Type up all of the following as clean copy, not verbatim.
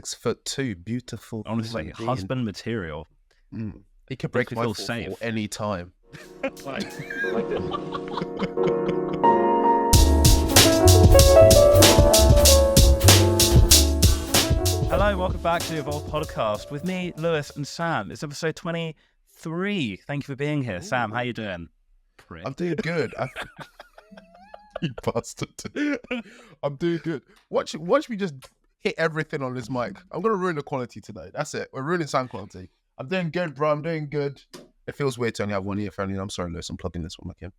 6'2", beautiful. Honestly, husband material. He could break my feel fall safe any time. like Hello, welcome back to the Evolve Podcast with me, Lewis, and Sam. It's episode 23. Thank you for being here. Sam, how you doing? Prick. I'm doing good. You bastard. I'm doing good. Watch me just hit everything on this mic. I'm going to ruin the quality today. That's it. We're ruining sound quality. I'm doing good, bro. I'm doing good. It feels weird to only have one ear phone. I'm sorry, Lewis. I'm plugging this one back in.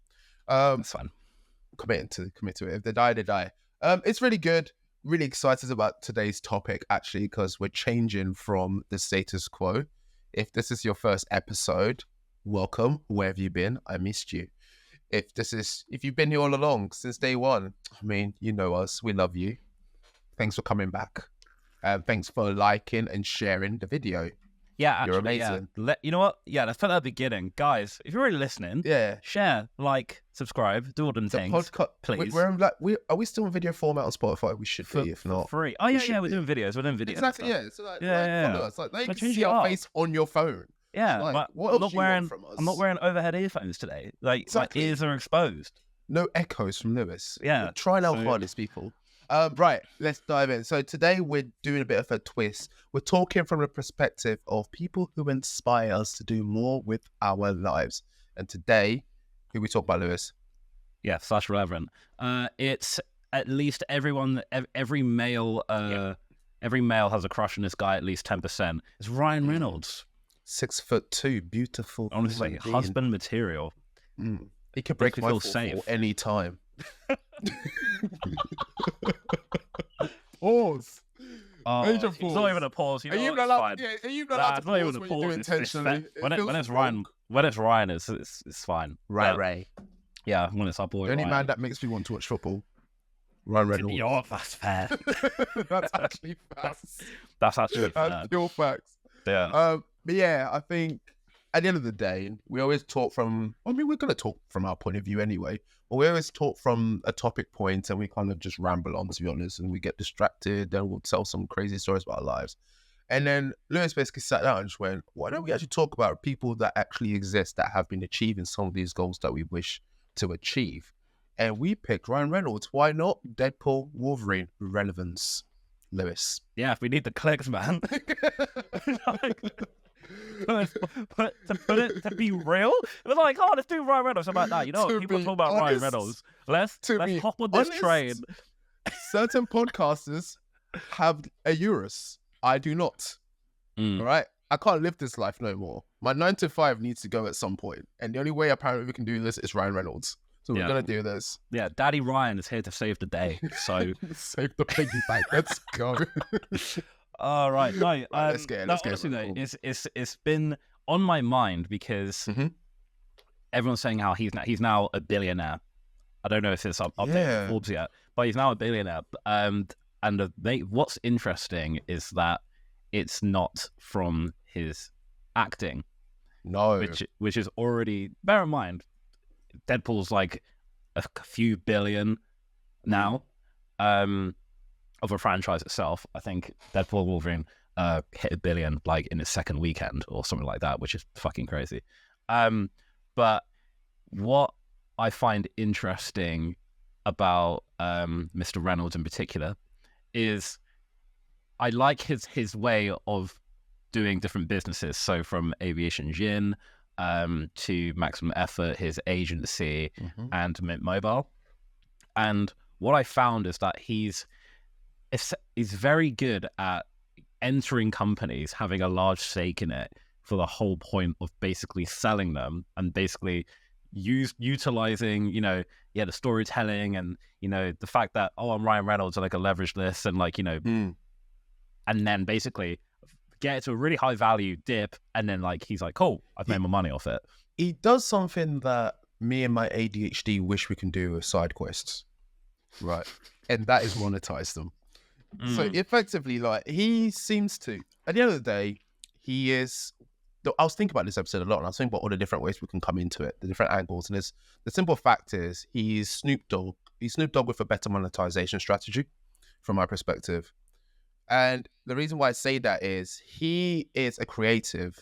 That's fun. Commit to it. If they die, they die. It's really good. Really excited about today's topic, actually, because we're changing from the status quo. If this is your first episode, welcome. Where have you been? I missed you. If you've been here all along since day one, I mean, you know us. We love you. Thanks for coming back. Thanks for liking and sharing the video. Yeah, actually, You're amazing. Yeah. You know what? Yeah, let's put that at the beginning. Guys, if you're already listening, share, like, subscribe, do all them things, please. Are we still in video format on Spotify? We should be, if not. Free. Oh, yeah, we're doing videos. Exactly, yeah. So follow us. Like, they can change see our face on your phone. Yeah, like, what else do you want from us? I'm not wearing overhead earphones today. Like, exactly. My ears are exposed. No echoes from Lewis. Yeah. We're trying our hardest, people. Right, let's dive in. So today we're doing a bit of a twist. We're talking from the perspective of people who inspire us to do more with our lives. And today, who we talk about, Lewis? Yeah, slash relevant. It's at least everyone, every male has a crush on this guy, at least 10%. It's Ryan Reynolds. 6'2", beautiful. Honestly, husband material. He could break my fall safe any time. Pause. Major pause. It's not even a pause. You know, are you not allowed to pause when you do intentionally? When it's Ryan, it's fine. Right. Yeah, when it's our boy. The only Ryan. man that makes me want to watch football. Ryan Reynolds. Yo, that's fair. That's actually facts. That's actually fair. That's pure facts. Yeah. But yeah, I think at the end of the day, we always talk from, we're going to talk from our point of view anyway, but we always talk from a topic point and we kind of just ramble on, to be honest, and we get distracted, then we'll tell some crazy stories about our lives. And then Lewis basically sat down and just went, why don't we actually talk about people that actually exist that have been achieving some of these goals that we wish to achieve? And we picked Ryan Reynolds. Why not? Deadpool, Wolverine, relevance. Lewis. Yeah, if we need the clicks, man. To be real, it was like, oh, let's do Ryan Reynolds. I'm like, nah, you know what? People talk about Ryan Reynolds. Let's hop on this train. Certain podcasters have a Urus. I do not. All right? I can't live this life no more. My 9 to 5 needs to go at some point. And the only way apparently we can do this is Ryan Reynolds. So we're going to do this. Yeah, Daddy Ryan is here to save the day. So save the baby back. Let's go. All right. No, let's get it. Honestly, though, it's been on my mind because everyone's saying how he's now a billionaire. I don't know if it's updated on Forbes yet, but he's now a billionaire. And what's interesting is that it's not from his acting. No. Which is already, bear in mind, Deadpool's like a few billion now of a franchise itself. I think Deadpool Wolverine hit $1 billion like in its second weekend or something like that, which is fucking crazy. But what I find interesting about Mr. Reynolds in particular is I like his way of doing different businesses. So from Aviation Gin to Maximum Effort, his agency, and Mint Mobile. And what I found is that he's very good at entering companies, having a large stake in it for the whole point of basically selling them and basically utilizing, the storytelling and, the fact that, I'm Ryan Reynolds and I can leverage this and and then basically get it to a really high value dip, and then he's like, cool, I've made my money off it. He does something that me and my ADHD wish we can do with side quests, right? And that is monetize them. So effectively, he seems to, at the end of the day, he is, I was thinking about this episode a lot, and I was thinking about all the different ways we can come into it, the different angles. And the simple fact is, he's Snoop Dogg. He's Snoop Dogg with a better monetization strategy, from my perspective. And the reason why I say that is he is a creative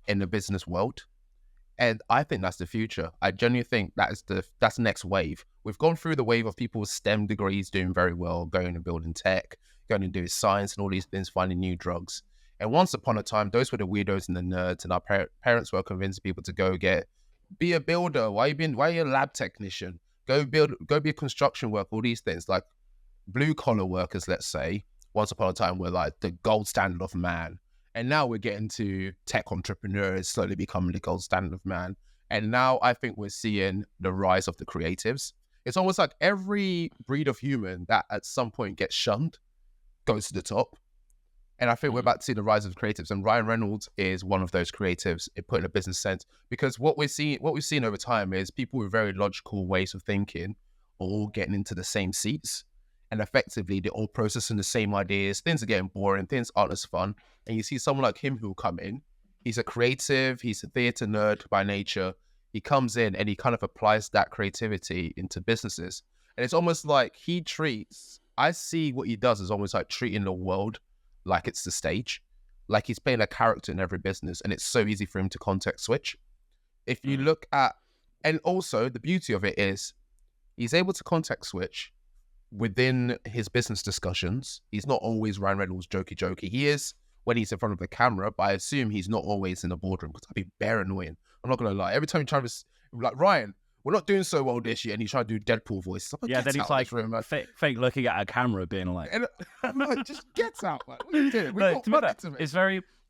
in the business world. And I think that's the future. I genuinely think that's the next wave. We've gone through the wave of people with STEM degrees doing very well, going and building tech, going and doing science and all these things, finding new drugs. And once upon a time, those were the weirdos and the nerds, and our parents were convincing people to be a builder. Why are you a lab technician? Go be a construction worker, all these things. Like blue collar workers, let's say, once upon a time were like the gold standard of man. And now we're getting to tech entrepreneurs slowly becoming the gold standard of man. And now I think we're seeing the rise of the creatives. It's almost like every breed of human that at some point gets shunned goes to the top. And I think we're about to see the rise of creatives. And Ryan Reynolds is one of those creatives, put in a business sense. Because what we've seen over time is people with very logical ways of thinking are all getting into the same seats. And effectively, they're all processing the same ideas. Things are getting boring. Things aren't as fun. And you see someone like him who'll come in. He's a creative. He's a theatre nerd by nature. He comes in and he kind of applies that creativity into businesses. And it's almost like I see what he does as almost like treating the world like it's the stage. Like he's playing a character in every business. And it's so easy for him to context switch. If you look at, and also the beauty of it is he's able to context switch within his business discussions. He's not always Ryan Reynolds jokey. He is when he's in front of the camera, but I assume he's not always in the boardroom because that'd be bare annoying. I'm not gonna lie. Every time you try to like Ryan, we're not doing so well this year, and he's trying to do Deadpool voice. Like, yeah, then he's like fake looking at a camera, being like, and I'm like, just get out, man. What are you doing?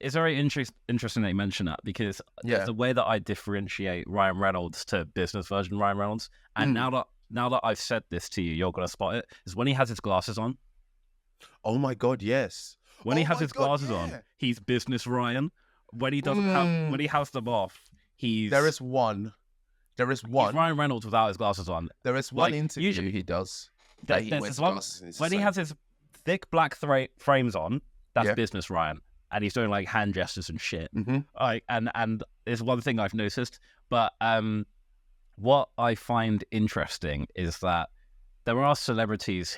It's very interesting that you mention that because there's a way that I differentiate Ryan Reynolds to business version Ryan Reynolds, and now that I've said this to you, you're gonna spot it. Is when he has his glasses on. Oh my god, yes. When he has his glasses on, he's business Ryan. When he doesn't have, when he has them off, There is one. He's Ryan Reynolds without his glasses on. There is one interview he does. That he wears glasses. When he has his thick black frames on, that's business Ryan, and he's doing like hand gestures and shit. And there's one thing I've noticed, but what I find interesting is that there are celebrities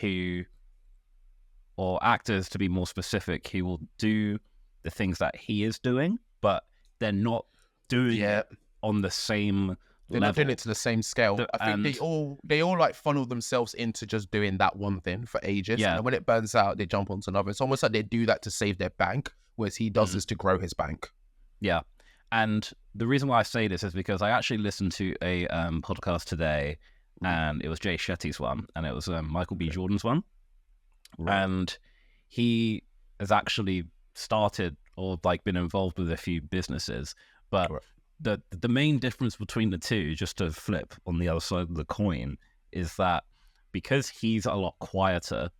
or actors to be more specific, who will do the things that he is doing, but they're not doing it on the same They're not doing it to the same scale. I think they all like funnel themselves into just doing that one thing for ages. Yeah. And when it burns out, they jump onto another. It's almost like they do that to save their bank, whereas he does this to grow his bank. Yeah. And the reason why I say this is because I actually listened to a podcast today, and it was Jay Shetty's one, and it was Michael B. Jordan's one. Right. And he has actually started or like been involved with a few businesses, but the main difference between the two, just to flip on the other side of the coin, is that because he's a lot quieter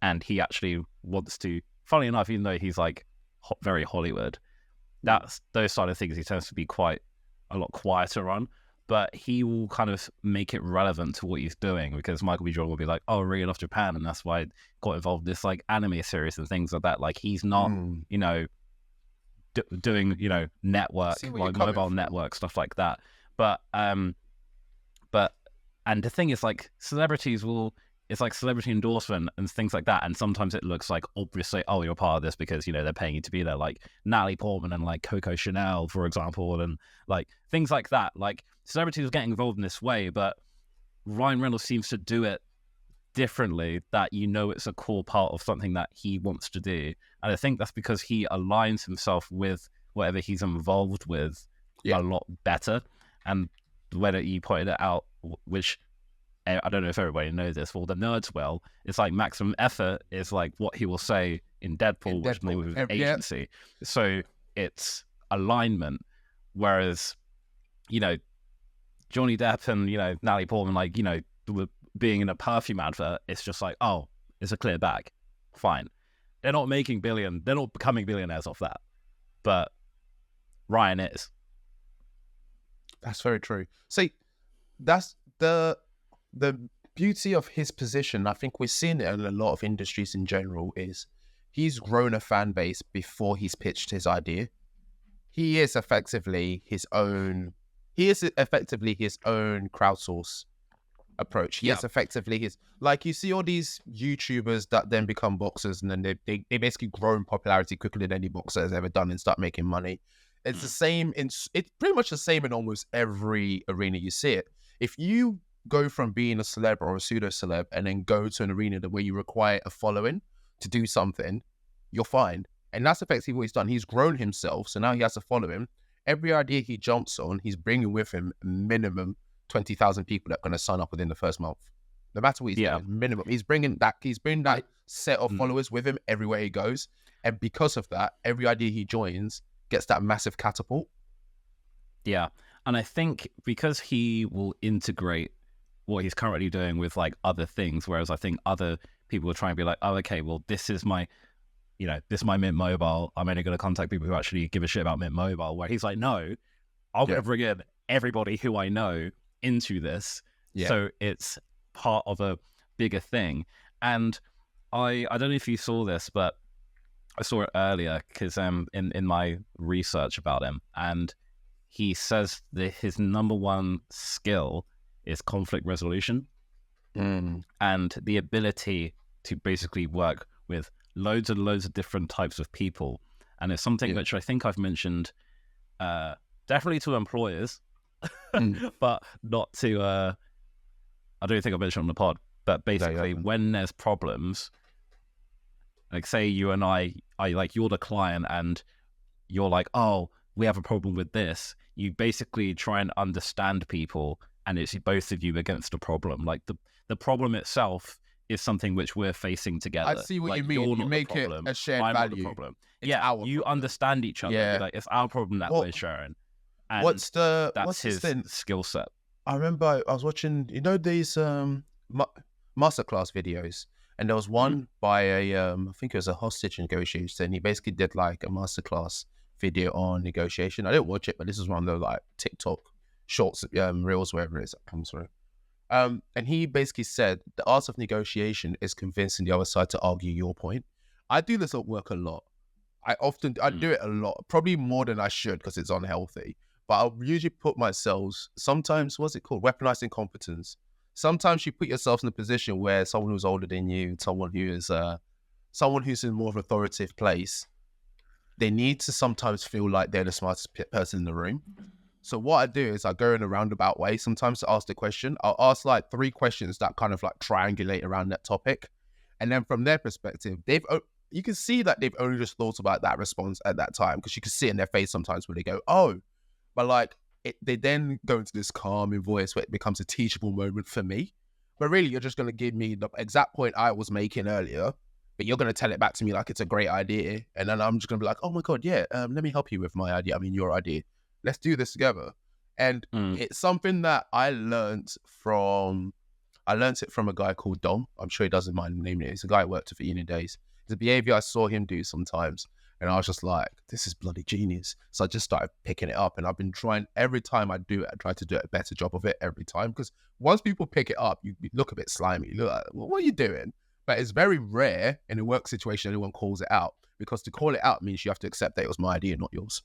and he actually wants to, funny enough, even though he's like very Hollywood, that's those side of things he tends to be quite a lot quieter on, but he will kind of make it relevant to what he's doing, because Michael B. Jordan will be like, oh, I really love Japan, and that's why I got involved in this like anime series and things like that. Like he's not, you know, doing, you know, network, like mobile network stuff like that. But and the thing is, like, celebrities it's like celebrity endorsement and things like that, and sometimes it looks like obviously, oh, you're part of this because, you know, they're paying you to be there, like Natalie Portman and like Coco Chanel, for example, and like things like that. Like celebrities are getting involved in this way, but Ryan Reynolds seems to do it differently, that, you know, it's a core part of something that he wants to do. And I think that's because he aligns himself with whatever he's involved with a lot better. And the way that you pointed it out, which I don't know if everybody knows this, well, the nerds will, it's like maximum effort is like what he will say in Deadpool, which is with agency. So it's alignment. Whereas, you know, Johnny Depp and, you know, Natalie Portman, like, you know, being in a perfume advert, it's just like, oh, it's a clear bag. Fine. They're not becoming billionaires off that. But Ryan is. That's very true. See, that's the beauty of his position. I think we're seeing it in a lot of industries in general, is he's grown a fan base before he's pitched his idea. He is effectively his own crowdsource approach. Yes, effectively his, like, you see all these YouTubers that then become boxers, and then they basically grow in popularity quicker than any boxer has ever done and start making money. It's the same it's pretty much the same in almost every arena you see it. If you go from being a celeb or a pseudo celeb and then go to an arena where you require a following to do something, you're fine. And that's effectively what he's done. He's grown himself, so now he has to follow him. Every idea he jumps on, he's bringing with him minimum 20,000 people that are going to sign up within the first month. No matter what he's doing, minimum. He's bringing that set of followers with him everywhere he goes. And because of that, every idea he joins gets that massive catapult. Yeah. And I think because he will integrate what he's currently doing with like other things, whereas I think other people will try and be like, oh, okay, well, this is my Mint Mobile. I'm only going to contact people who actually give a shit about Mint Mobile. Where he's like, no, I'm going to bring in everybody who I know into this. Yeah. So it's part of a bigger thing. And I don't know if you saw this, but I saw it earlier because in my research about him, and he says that his number one skill is conflict resolution and the ability to basically work with loads and loads of different types of people. And it's something which I think I've mentioned definitely to employers, but not to, I don't think I mentioned on the pod, but basically when there's problems, like say you and I like, you're the client and you're like, oh, we have a problem with this. You basically try and understand people, and it's both of you against a problem. Like the problem itself is something which we're facing together. I see what you mean. You make it a shared value. Not the problem. You understand each other. Yeah. Like, it's our problem that we're sharing. And what's his skill set? I remember I was watching, these masterclass videos, and there was one by a I think it was a hostage negotiator, and he basically did like a masterclass video on negotiation. I didn't watch it, but this is one of the like TikTok shorts, reels, wherever it is that comes through. And he basically said the art of negotiation is convincing the other side to argue your point. I do this at work a lot. I do it a lot, probably more than I should because it's unhealthy. But I'll usually put myself, sometimes, what's it called? Weaponized incompetence. Sometimes you put yourself in a position where someone who's older than you, someone who's in more of an authoritative place, they need to sometimes feel like they're the smartest person in the room. So what I do is I go in a roundabout way sometimes to ask the question. I'll ask like 3 questions that kind of like triangulate around that topic. And then from their perspective, you can see that they've only just thought about that response at that time, because you can see it in their face sometimes where they go, oh, but like they then go into this calming voice where it becomes a teachable moment for me. But really, you're just going to give me the exact point I was making earlier, but you're going to tell it back to me like it's a great idea. And then I'm just going to be like, oh my God, yeah, let me help you with my idea. I mean, your idea. Let's do this together. And it's something that I learned it from a guy called Dom. I'm sure he doesn't mind naming it. He's a guy I worked with for uni days. It's a behavior I saw him do sometimes. And I was just like, this is bloody genius. So I just started picking it up. And I've been trying, every time I do it, I try to do a better job of it every time. Because once people pick it up, you look a bit slimy. You look like, well, what are you doing? But it's very rare in a work situation anyone calls it out. Because to call it out means you have to accept that it was my idea, not yours.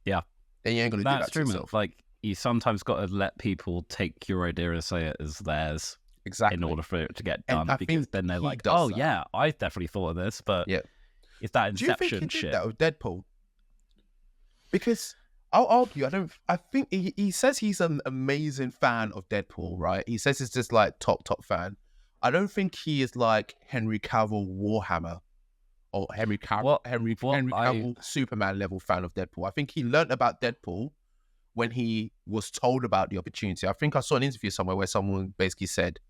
Yeah. Then you ain't going to do that to yourself. Like, you sometimes got to let people take your idea and say it as theirs. Exactly. In order for it to get done. Because then they're like, oh, yeah, I definitely thought of this. But it's that inception shit. Do you think he did that with Deadpool? Because I'll argue, I think he says he's an amazing fan of Deadpool, right? He says he's just like top fan. I don't think he is like Henry Cavill Warhammer or Henry Cavill Superman level fan of Deadpool. I think he learned about Deadpool when he was told about the opportunity. I think I saw an interview somewhere where someone basically said,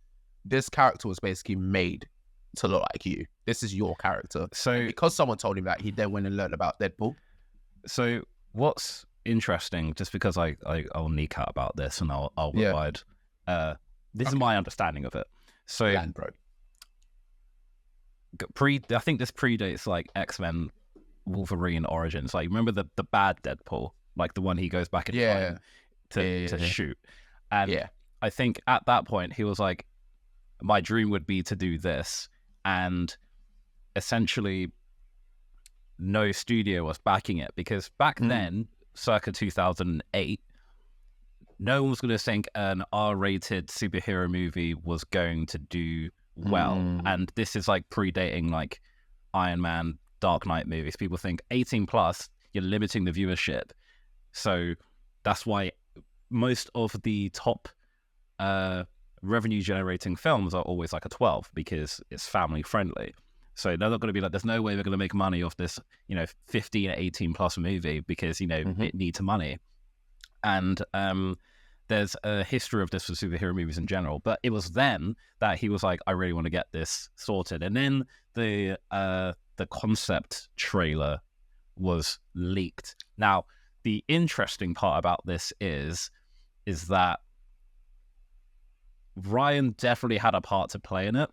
this character was basically made to look like you. This is your character. So and because someone told him that, he then went and learned about Deadpool. So what's interesting, just because I'll kneecap about this and I'll provide, this is my understanding of it. So Land, bro. I think this predates like X-Men Wolverine Origins. Like, remember the bad Deadpool, like the one he goes back in time to shoot. And I think at that point he was like, my dream would be to do this, and essentially no studio was backing it, because back then, circa 2008, no one was going to think an R-rated superhero movie was going to do well. And this is like predating like Iron Man, Dark Knight movies. People think 18 plus, you're limiting the viewership. So that's why most of the top revenue generating films are always like a 12, because it's family friendly. So they're not going to be like, there's no way we're going to make money off this, 15 or 18 plus movie, because, it needs money. And there's a history of this for superhero movies in general. But it was then that he was like, I really want to get this sorted. And then the concept trailer was leaked. Now, the interesting part about this is that Ryan definitely had a part to play in it.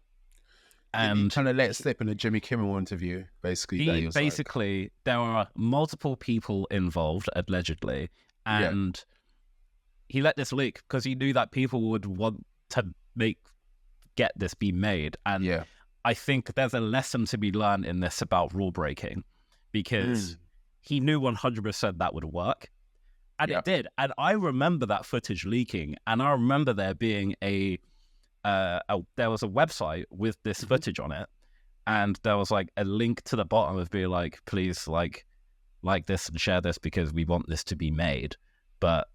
And he kind of let it slip in a Jimmy Kimmel interview, basically. There are multiple people involved, allegedly, and he let this leak because he knew that people would want to get this be made. And I think there's a lesson to be learned in this about rule breaking, because he knew 100% that would work. And it did. And I remember that footage leaking, and I remember there being there was a website with this footage on it, and there was like a link to the bottom of being like, please like this and share this because we want this to be made. But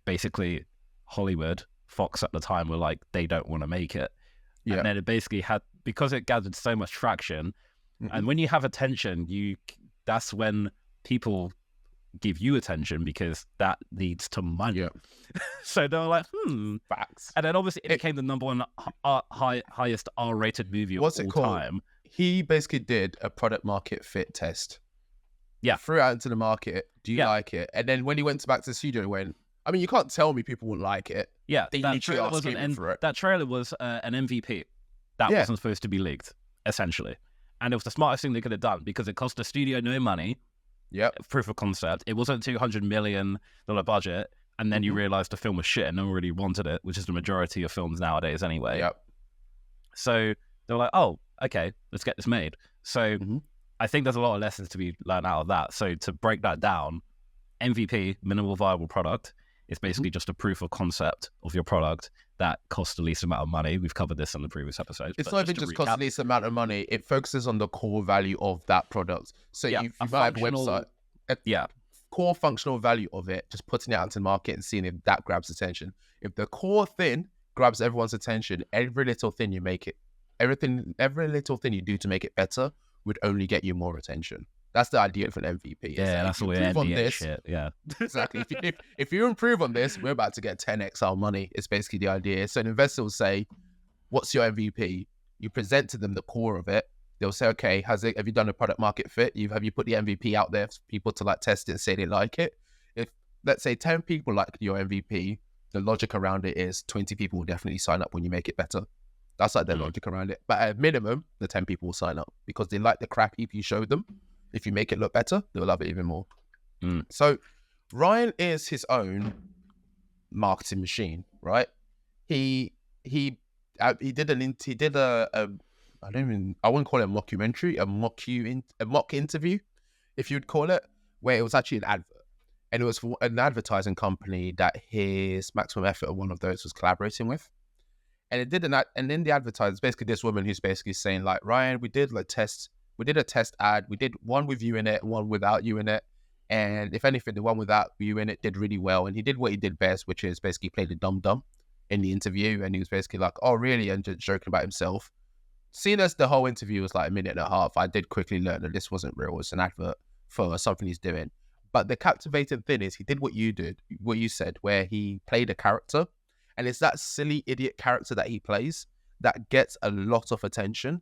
basically Hollywood, Fox at the time, were like, they don't want to make it. And then it basically had, because it gathered so much traction, and when you have attention, that's when people give you attention, because that leads to money. So they were like, facts. And then obviously it became the number one highest R-rated movie of all time. He basically did a product market fit test. Threw it out into the market. Do you like it? And then when he went back to the studio, he went, I mean, you can't tell me people wouldn't like it. They literally are screaming for it. That trailer was an MVP. That wasn't supposed to be leaked, essentially. And it was the smartest thing they could have done, because it cost the studio no money. Proof of concept. It wasn't a $200 million budget, and then you realize the film was shit and no one really wanted it, which is the majority of films nowadays anyway. So they were like, oh, okay, let's get this made. So I think there's a lot of lessons to be learned out of that. So to break that down, MVP, minimal viable product, is basically just a proof of concept of your product that costs the least amount of money. We've covered this in the previous episodes. It's not even just cost the least amount of money. It focuses on the core value of that product. So you might have a website. Core functional value of it, just putting it out into the market and seeing if that grabs attention. If the core thing grabs everyone's attention, every little thing you make it, every little thing you do to make it better would only get you more attention. That's the idea of an MVP. That's the way NBA shit. Exactly. If you improve on this, we're about to get 10x our money. It's basically the idea. So an investor will say, what's your MVP? You present to them the core of it. They'll say, okay, have you done a product market fit? Have you put the MVP out there for people to like test it and say they like it? If, let's say, 10 people like your MVP, the logic around it is 20 people will definitely sign up when you make it better. That's like the logic around it. But at minimum, the 10 people will sign up because they like the crap if you show them. If you make it look better, they'll love it even more. So Ryan is his own marketing machine, right? He did I wouldn't call it a mockumentary, a mock interview, if you'd call it, where it was actually an advert. And it was for an advertising company that his Maximum Effort, one of those, was collaborating with. And it did and then the advertiser, basically this woman who's basically saying like, Ryan, we did a test ad. We did one with you in it, one without you in it. And if anything, the one without you in it did really well. And he did what he did best, which is basically play the dumb in the interview. And he was basically like, oh, really? And just joking about himself. Seeing as the whole interview was like a minute and a half, I did quickly learn that this wasn't real. It's an advert for something he's doing. But the captivating thing is he did what you said, where he played a character. And it's that silly idiot character that he plays that gets a lot of attention.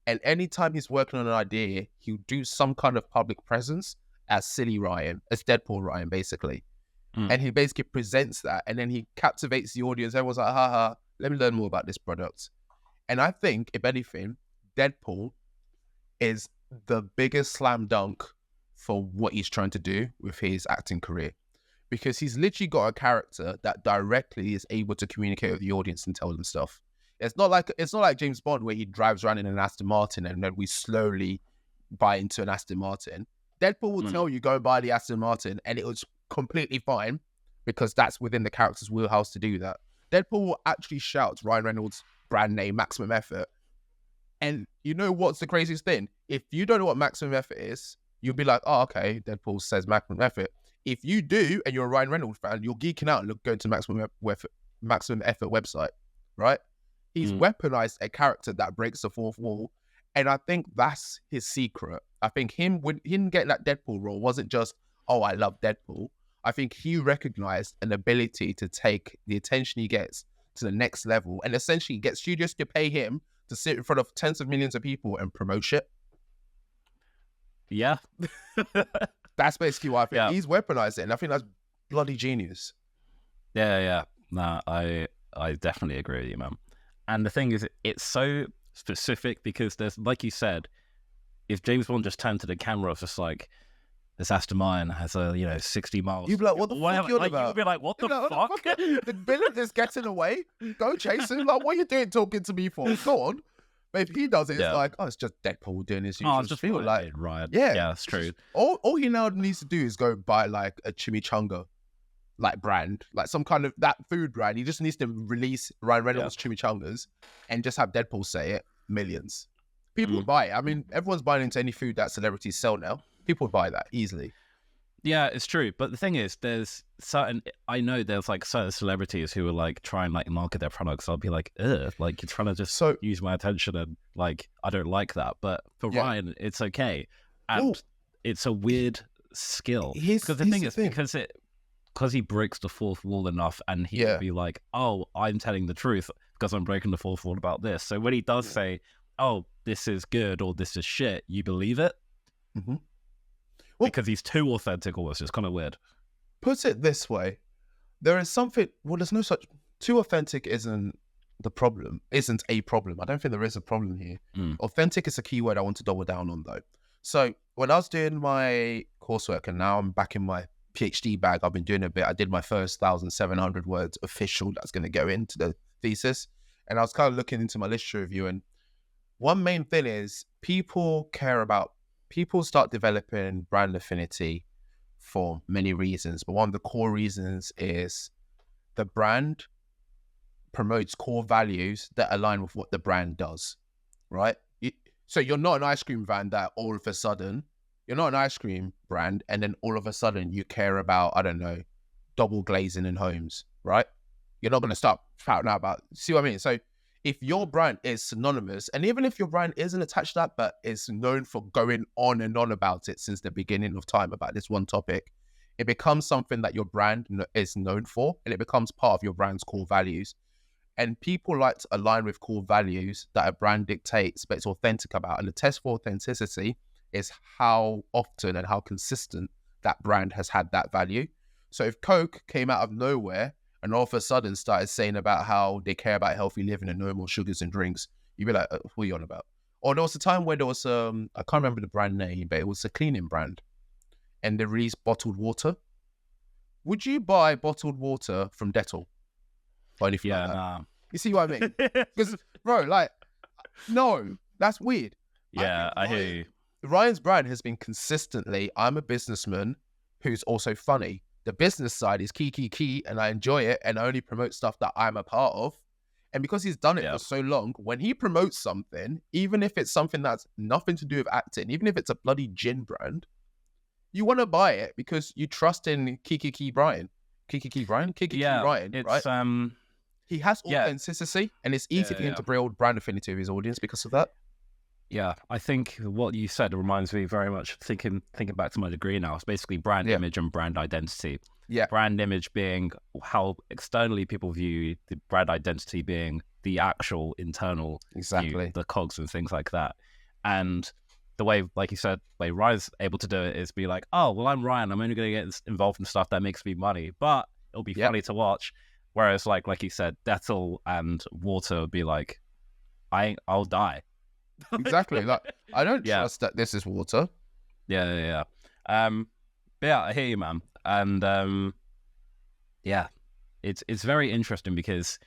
And anytime he's working on an idea, he'll do some kind of public presence as silly Ryan, as Deadpool Ryan, basically. And he basically presents that, and then he captivates the audience. Everyone's like, haha, let me learn more about this product. And I think, if anything, Deadpool is the biggest slam dunk for what he's trying to do with his acting career. Because he's literally got a character that directly is able to communicate with the audience and tell them stuff. It's not like James Bond where he drives around in an Aston Martin and then we slowly buy into an Aston Martin. Deadpool will tell you go buy the Aston Martin and it was completely fine, because that's within the character's wheelhouse to do that. Deadpool actually shouts Ryan Reynolds' brand name, Maximum Effort. And you know what's the craziest thing? If you don't know what Maximum Effort is, you'll be like, oh, okay, Deadpool says Maximum Effort. If you do, and you're a Ryan Reynolds fan, you're geeking out and going to Maximum Effort website, right? He's weaponized a character that breaks the fourth wall. And I think that's his secret. I think him getting that Deadpool role wasn't just, oh, I love Deadpool. I think he recognized an ability to take the attention he gets to the next level and essentially get studios to pay him to sit in front of tens of millions of people and promote shit. Yeah. That's basically what I think. He's weaponized it, and I think that's bloody genius. Yeah. No, I definitely agree with you, man. And the thing is, it's so specific because there's, like you said, if James Bond just turned to the camera, it's just like, this Aston Martin has a 60 miles. You'd be like, what the fuck you on about? You'd be like, what the fuck? The villain is getting away. Go chase him. Like, what are you doing talking to me for? Go on. But if he does it, it's like, oh, it's just Deadpool doing his usual. Oh, just feel like, right. Yeah, that's true. All he now needs to do is go buy like a chimichanga, like brand, like some kind of that food brand. He just needs to release Ryan Reynolds chimichangas and just have Deadpool say it. Millions. People would buy it. I mean, everyone's buying into any food that celebrities sell now. People would buy that easily. Yeah, it's true. But the thing is, I know there's like certain celebrities who will like try and like market their products. I'll be like, ugh, like you're trying to just use my attention, and like, I don't like that. But for Ryan, it's okay. And it's a weird skill. Because the thing is, because he breaks the fourth wall enough, and he would be like, oh, I'm telling the truth because I'm breaking the fourth wall about this. So when he does say, oh, this is good or this is shit, you believe it. Mm-hmm. Because he's too authentic almost. It's kind of weird. Put it this way. There is something... Well, there's no such... Too authentic isn't a problem. I don't think there is a problem here. Authentic is a key word I want to double down on, though. So when I was doing my coursework, and now I'm back in my PhD bag, I've been doing a bit. I did my first 1,700 words official that's going to go into the thesis. And I was kind of looking into my literature review, and one main thing is people start developing brand affinity for many reasons, but one of the core reasons is the brand promotes core values that align with what the brand does, right? So you're not an ice cream van that all of a sudden, you're not an ice cream brand, and then all of a sudden you care about, I don't know, double glazing in homes, right? You're not going to start shouting out about, see what I mean? So if your brand is synonymous, and even if your brand isn't attached to that, but is known for going on and on about it since the beginning of time about this one topic, it becomes something that your brand is known for, and it becomes part of your brand's core values. And people like to align with core values that a brand dictates, but it's authentic about. And the test for authenticity is how often and how consistent that brand has had that value. So if Coke came out of nowhere and all of a sudden started saying about how they care about healthy living and no more sugars and drinks, you'd be like, what are you on about? Or there was a time where there was, I can't remember the brand name, but it was a cleaning brand. And they released bottled water. Would you buy bottled water from Dettol? Or anything like that? Nah. You see what I mean? Because, bro, like, no, that's weird. Yeah, I hear you. Ryan's brand has been consistently, I'm a businessman who's also funny. The business side is key, and I enjoy it, and I only promote stuff that I'm a part of. And because he's done it for so long, when he promotes something, even if it's something that's nothing to do with acting, even if it's a bloody gin brand, you want to buy it because you trust in Kiki Brian. Ryan, right? He has authenticity, and it's easy for him to build brand affinity with his audience because of that. Yeah, I think what you said reminds me very much, thinking back to my degree now, it's basically brand image and brand identity. Yeah. Brand image being how externally people view you, the brand identity being the actual internal view, the cogs and things like that. And the way, like you said, way Ryan's able to do it is be like, oh, well, I'm Ryan, I'm only going to get involved in stuff that makes me money, but it'll be funny to watch. Whereas like you said, Dettol and water would be like, I'll die. Exactly. Like, I don't trust that this is water. Yeah. But yeah, I hear you, man. And it's very interesting because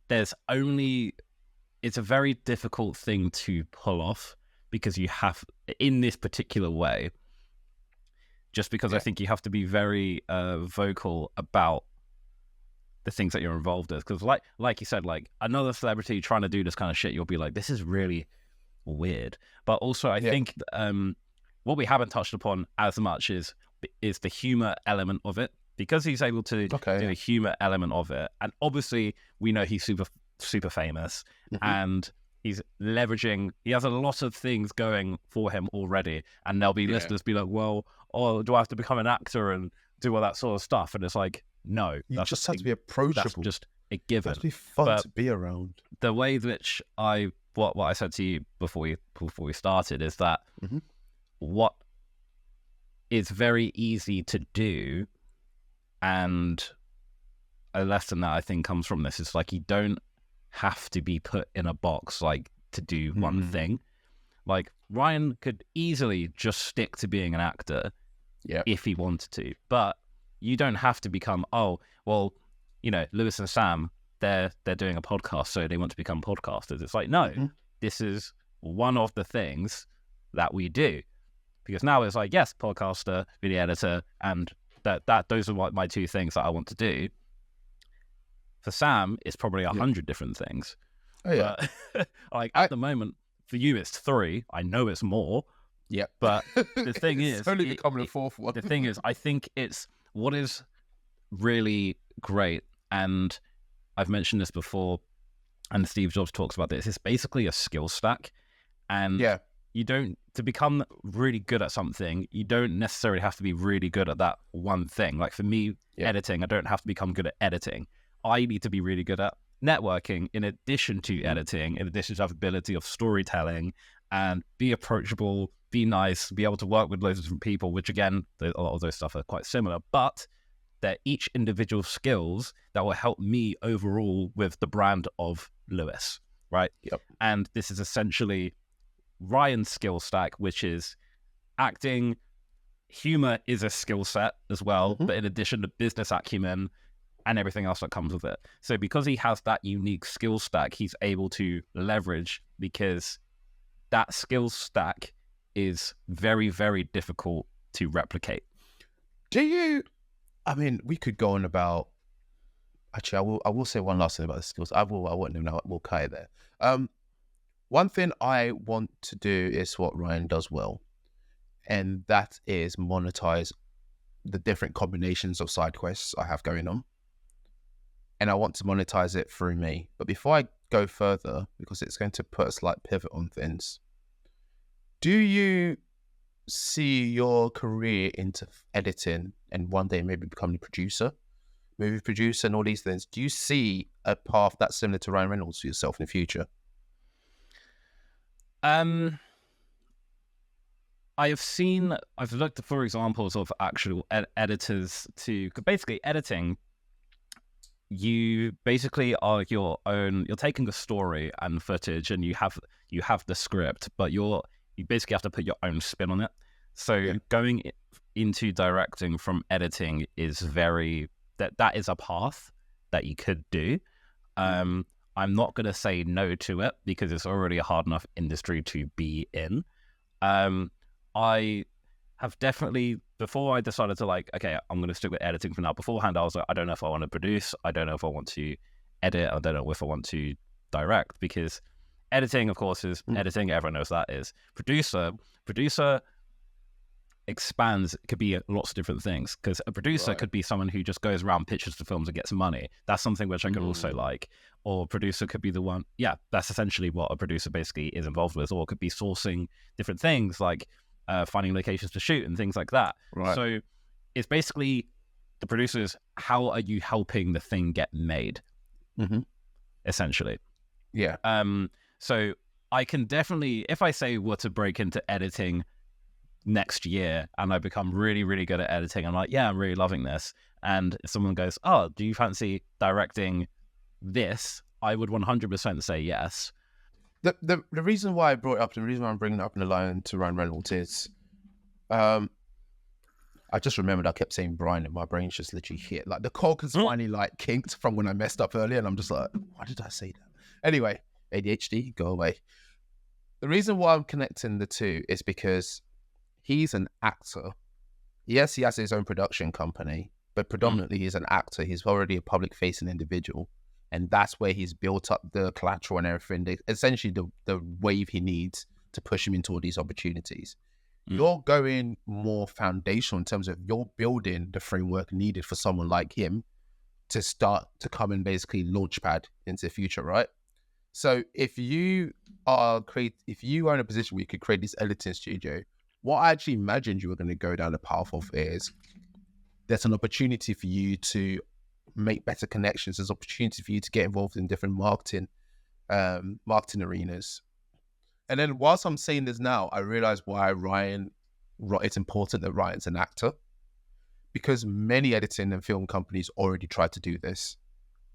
it's a very difficult thing to pull off because you have, in this particular way, just because I think you have to be very vocal about the things that you're involved with. Because like you said, like another celebrity trying to do this kind of shit, you'll be like, this is really weird. But also I think what we haven't touched upon as much is the humor element of it, because he's able to do a humor element of it. And obviously we know he's super famous, and he's leveraging, he has a lot of things going for him already, and there'll be listeners be like, well, do I have to become an actor and do all that sort of stuff? And it's like, no, you just have to be approachable. That's just a given. It has to be fun to be around. The way which what I said to you before we started is that what is very easy to do, and a lesson that I think comes from this is like, you don't have to be put in a box like to do one thing. Like Ryan could easily just stick to being an actor if he wanted to, but you don't have to become, Lewis and Sam, they're doing a podcast, so they want to become podcasters. It's like, no, this is one of the things that we do, because now it's like, yes, podcaster, video editor, and that those are my two things that I want to do. For Sam, it's probably 100 different things. Oh yeah. But, at the moment, for you, it's 3. I know it's more. Yeah. But the thing is, it's only becoming a 4th one. The thing is, I think it's what is really great, and I've mentioned this before, and Steve Jobs talks about this. It's basically a skill stack, and you don't, to become really good at something, you don't necessarily have to be really good at that one thing. Like for me, editing, I don't have to become good at editing. I need to be really good at networking in addition to editing, in addition to have ability of storytelling, and be approachable, be nice, be able to work with loads of different people, which again, a lot of those stuff are quite similar, but they're each individual skills that will help me overall with the brand of Lewis, right? Yep. And this is essentially Ryan's skill stack, which is acting. Humor is a skill set as well, but in addition to business acumen and everything else that comes with it. So because he has that unique skill stack, he's able to leverage, because that skill stack is very, very difficult to replicate. We could go on about, actually, I will say one last thing about the skills. I won't know, we'll cut it there. One thing I want to do is what Ryan does well, and that is monetize the different combinations of side quests I have going on. And I want to monetize it through me. But before I go further, because it's going to put a slight pivot on things, do you see your career into editing and one day maybe becoming a producer, movie producer, and all these things? Do you see a path that's similar to Ryan Reynolds for yourself in the future? I've looked for examples of actual editors to, basically editing. You basically are you're taking a story and footage, and you have the script, but you basically have to put your own spin on it. So going into directing from editing is that is a path that you could do. I'm not going to say no to it, because it's already a hard enough industry to be in. I have definitely, before I decided to okay, I'm going to stick with editing for now, beforehand I was like, I don't know if I want to produce, I don't know if I want to edit, I don't know if I want to direct, because editing, of course, is editing, everyone knows that is. Producer expands, it could be lots of different things, because a producer could be someone who just goes around, pitches to films and gets money. That's something which I could also like. Or producer could be the one, that's essentially what a producer basically is involved with. Or it could be sourcing different things, like finding locations to shoot and things like that. Right. So it's basically, the producers, how are you helping the thing get made? Essentially. Yeah. So I can definitely, if I say were to break into editing next year and I become really, really good at editing, I'm like, I'm really loving this. And if someone goes, oh, do you fancy directing this? I would 100% say yes. The reason why I brought it up, the reason why I'm bringing it up in the line to Ryan Reynolds is, I just remembered I kept saying Brian and my brain's just literally hit. Like the cog has finally kinked from when I messed up earlier, and I'm just like, why did I say that? Anyway, ADHD, go away. The reason why I'm connecting the two is because he's an actor yes, he has his own production company, but predominantly he's an actor. He's already a public-facing individual, and that's where he's built up the collateral and everything. Essentially, the wave he needs to push him into all these opportunities. You're going more foundational in terms of you're building the framework needed for someone like him to start to come and basically launchpad into the future, right? So if you are in a position where you could create this editing studio, what I actually imagined you were going to go down the path of is there's an opportunity for you to make better connections. There's opportunity for you to get involved in different marketing arenas. And then whilst I'm saying this now, I realize why it's important that Ryan's an actor, because many editing and film companies already tried to do this.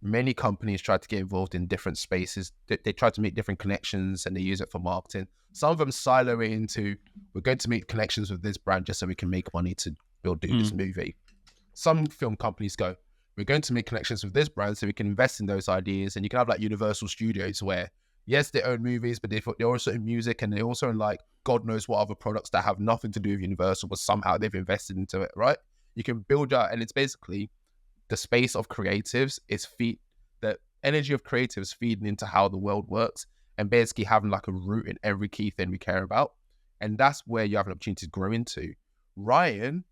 Many companies try to get involved in different spaces. They try to make different connections and they use it for marketing. Some of them silo it into, we're going to make connections with this brand just so we can make money to do this movie. Some film companies go, we're going to make connections with this brand so we can invest in those ideas. And you can have like Universal Studios where, yes, they own movies, but they're also in music and they also own like God knows what other products that have nothing to do with Universal, but somehow they've invested into it, right? You can build out, and it's basically the space of creatives the energy of creatives feeding into how the world works and basically having like a root in every key thing we care about. And that's where you have an opportunity to grow into. Ryan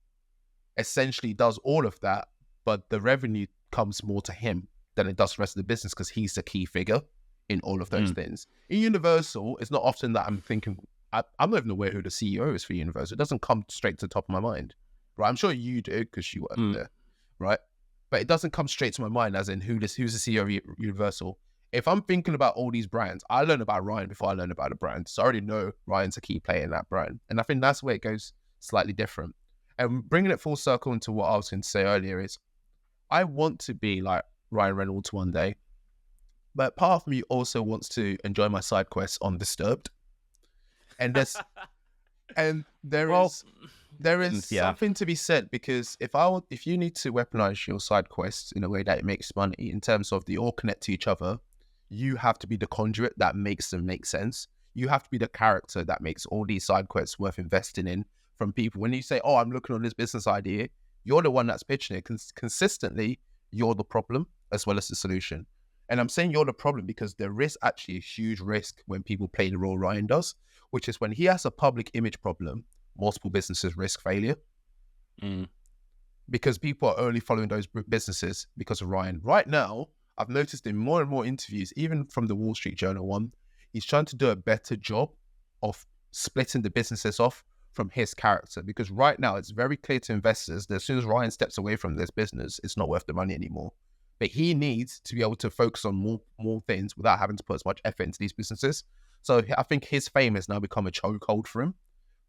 essentially does all of that, but the revenue comes more to him than it does the rest of the business because he's the key figure in all of those things. In Universal, it's not often that I'm thinking, I'm not even aware who the CEO is for Universal. It doesn't come straight to the top of my mind, right? I'm sure you do because you work there, right? But it doesn't come straight to my mind as in who's the CEO of Universal. If I'm thinking about all these brands, I learn about Ryan before I learn about a brand. So I already know Ryan's a key player in that brand. And I think that's where it goes slightly different. And bringing it full circle into what I was going to say earlier is I want to be like Ryan Reynolds one day. But part of me also wants to enjoy my side quests on Disturbed. And there is something to be said, because if you need to weaponize your side quests in a way that it makes money in terms of they all connect to each other, you have to be the conduit that makes them make sense. You have to be the character that makes all these side quests worth investing in from people. When you say, oh, I'm looking on this business idea, you're the one that's pitching it. Consistently, you're the problem as well as the solution. And I'm saying you're the problem because there is actually a huge risk when people play the role Ryan does, which is when he has a public image problem, multiple businesses risk failure because people are only following those businesses because of Ryan. Right now, I've noticed in more and more interviews, even from the Wall Street Journal one, he's trying to do a better job of splitting the businesses off from his character, because right now it's very clear to investors that as soon as Ryan steps away from this business, it's not worth the money anymore. But he needs to be able to focus on more things without having to put as much effort into these businesses. So I think his fame has now become a chokehold for him.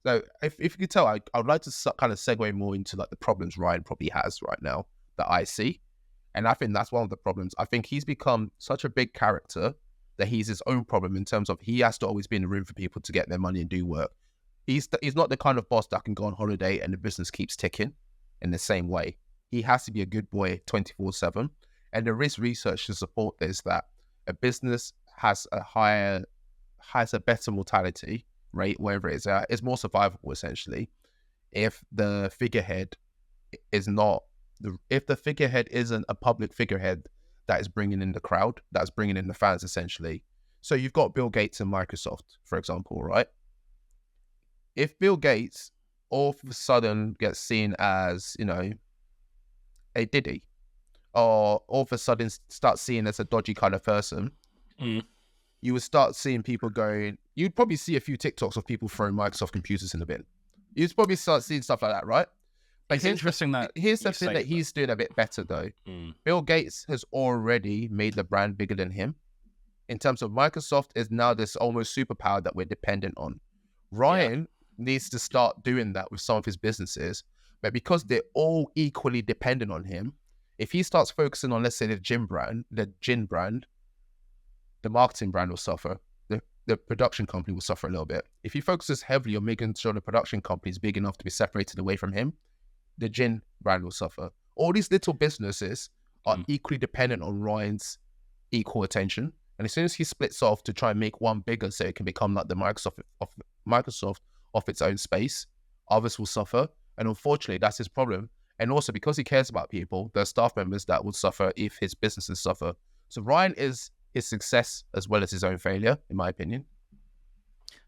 So if you could tell, I would like to kind of segue more into like the problems Ryan probably has right now that I see. And I think that's one of the problems. I think he's become such a big character that he's his own problem in terms of he has to always be in the room for people to get their money and do work. He's not the kind of boss that can go on holiday and the business keeps ticking in the same way. He has to be a good boy 24/7. And there is research to support this, that a business has a better mortality rate, wherever it's at, is more survivable essentially if the figurehead isn't a public figurehead that is bringing in the crowd, that's bringing in the fans essentially. So you've got Bill Gates and Microsoft, for example, right? If Bill Gates all of a sudden gets seen as, a Diddy, or all of a sudden start seen as a dodgy kind of person, you would start seeing people going, you'd probably see a few TikToks of people throwing Microsoft computers in the bin. You'd probably start seeing stuff like that, right? But it's interesting that here's the thing that he's doing a bit better though. Bill Gates has already made the brand bigger than him. In terms of Microsoft is now this almost superpower that we're dependent on. Ryan needs to start doing that with some of his businesses, but because they're all equally dependent on him, if he starts focusing on, let's say, the gin brand, the marketing brand will suffer. The production company will suffer a little bit. If he focuses heavily on making sure the production company is big enough to be separated away from him, the gin brand will suffer. All these little businesses are equally dependent on Ryan's equal attention. And as soon as he splits off to try and make one bigger so it can become like the Microsoft of its own space, others will suffer. And unfortunately, that's his problem. And also because he cares about people, there are staff members that would suffer if his businesses suffer. So Ryan is his success as well as his own failure, in my opinion.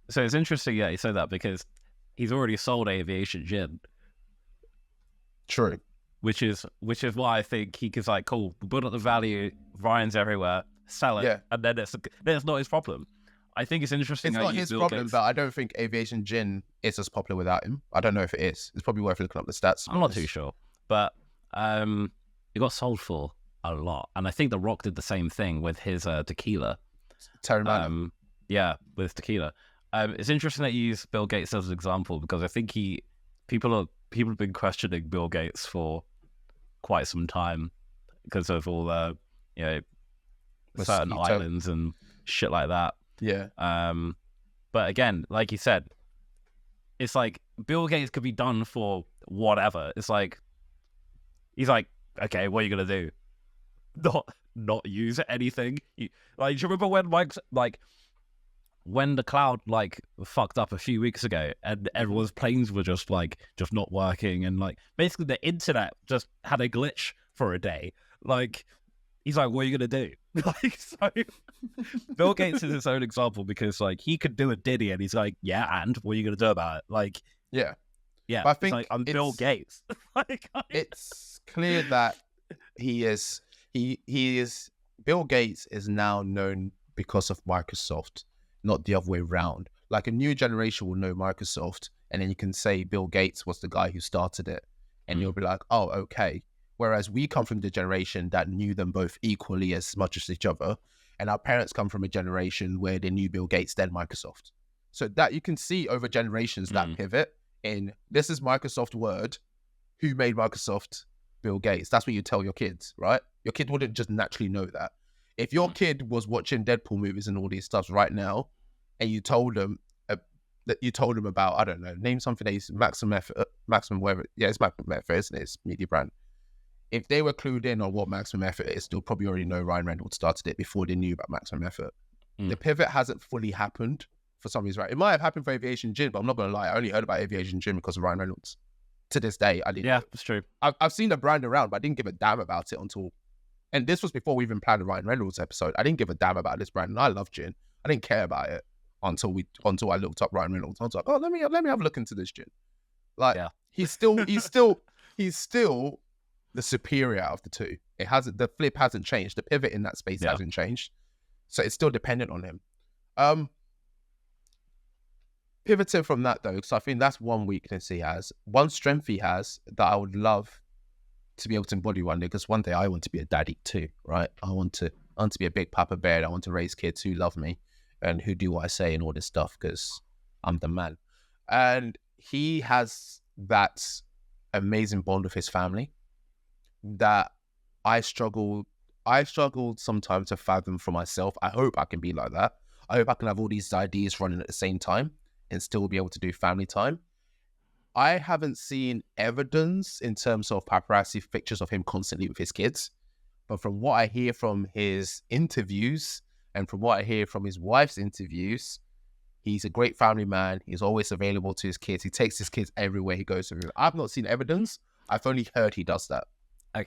So it's interesting, yeah, you said that because he's already sold aviation gin. True. Which is why I think he could like, cool, build up the value, Ryan's everywhere, sell it, and then it's not his problem. I think it's interesting. It's not his problem, but I don't think aviation gin is as popular without him. I don't know if it is. It's probably worth looking up the stats. I'm not too sure, but it got sold for a lot, and I think The Rock did the same thing with his tequila. Terramana. Yeah, with tequila. It's interesting that you use Bill Gates as an example because I think people have been questioning Bill Gates for quite some time because of all the certain islands and shit like that. Yeah. But again, like you said, it's like Bill Gates could be done for whatever. It's like he's like, okay, what are you gonna do? Not use anything. Do you remember when when the cloud fucked up a few weeks ago and everyone's planes were just not working and basically the internet just had a glitch for a day. He's like, what are you gonna do? So Bill Gates is his own example because he could do a Diddy and he's like, yeah, and what are you gonna do about it? Yeah. But I think I'm Bill Gates. It's clear that he is Bill Gates is now known because of Microsoft, not the other way around. A new generation will know Microsoft, and then you can say Bill Gates was the guy who started it, and you'll be like, oh, okay. Whereas we come from the generation that knew them both equally as much as each other, and our parents come from a generation where they knew Bill Gates, then Microsoft. So that you can see over generations that pivot in, this is Microsoft Word, who made Microsoft? Bill Gates. That's what you tell your kids, right? Your kid wouldn't just naturally know that. If your kid was watching Deadpool movies and all these stuff right now, and you told them about, I don't know, name something that is Maximum Effort. Yeah, it's Maximum Effort, isn't it? It's media brand. If they were clued in on what Maximum Effort is, they'll probably already know Ryan Reynolds started it before they knew about Maximum Effort. The pivot hasn't fully happened for some reason, right? It might have happened for Aviation Gin, but I'm not going to lie. I only heard about Aviation Gin because of Ryan Reynolds. To this day, I didn't. Yeah, that's true. I've seen the brand around, but I didn't give a damn about it until, and this was before we even planned the Ryan Reynolds episode. I didn't give a damn about this brand, and I love gin. I didn't care about it until I looked up Ryan Reynolds. I was like, oh, let me have a look into this gin. He's still the superior out of the two. The flip hasn't changed. The pivot in that space hasn't changed, so it's still dependent on him. Pivoting from that though, because I think that's one weakness he has. One strength he has that I would love to be able to embody one day, because one day I want to be a daddy too, right? I want to be a big papa bear. I want to raise kids who love me and who do what I say and all this stuff because I'm the man. And he has that amazing bond with his family that I struggled sometimes to fathom for myself. I hope I can be like that. I hope I can have all these ideas running at the same time and still be able to do family time. I haven't seen evidence in terms of paparazzi pictures of him constantly with his kids. But from what I hear from his interviews and from what I hear from his wife's interviews, he's a great family man. He's always available to his kids. He takes his kids everywhere he goes. I've not seen evidence. I've only heard he does that. I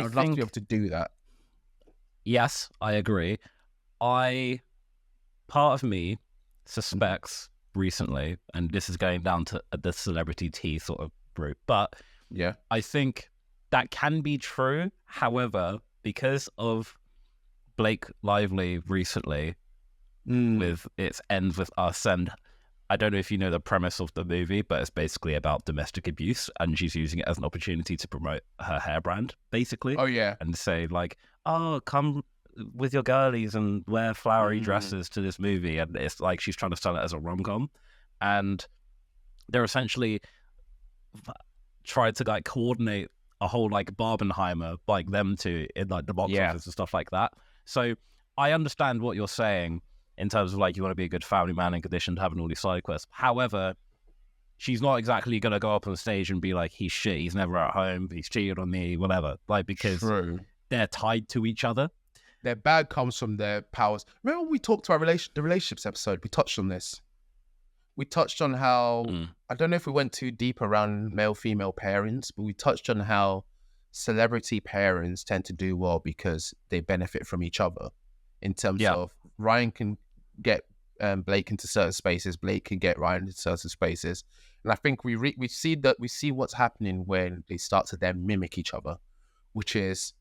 would love to be able to do that. Yes, I agree. Part of me suspects recently, and this is going down to the celebrity tea sort of route, but yeah, I think that can be true. However, because of Blake Lively recently with its Ends With Us, and I don't know if you know the premise of the movie, but it's basically about domestic abuse, and she's using it as an opportunity to promote her hair brand, basically. Oh, yeah. And say, oh, come with your girlies and wear flowery dresses to this movie. And it's like she's trying to sell it as a rom-com. And they're essentially tried to coordinate a whole Barbenheimer, them two in the box office and stuff like that. So I understand what you're saying in terms of you want to be a good family man in condition to having all these side quests. However, she's not exactly going to go up on stage and be like, he's shit, he's never at home, he's cheated on me, whatever. Because they're tied to each other. Their bad comes from their powers. Remember when we talked to the relationships episode? We touched on this. We touched on how I don't know if we went too deep around male-female pairings, but we touched on how celebrity pairings tend to do well because they benefit from each other. In terms of Ryan can get Blake into certain spaces, Blake can get Ryan into certain spaces, and I think we see what's happening when they start to then mimic each other, which is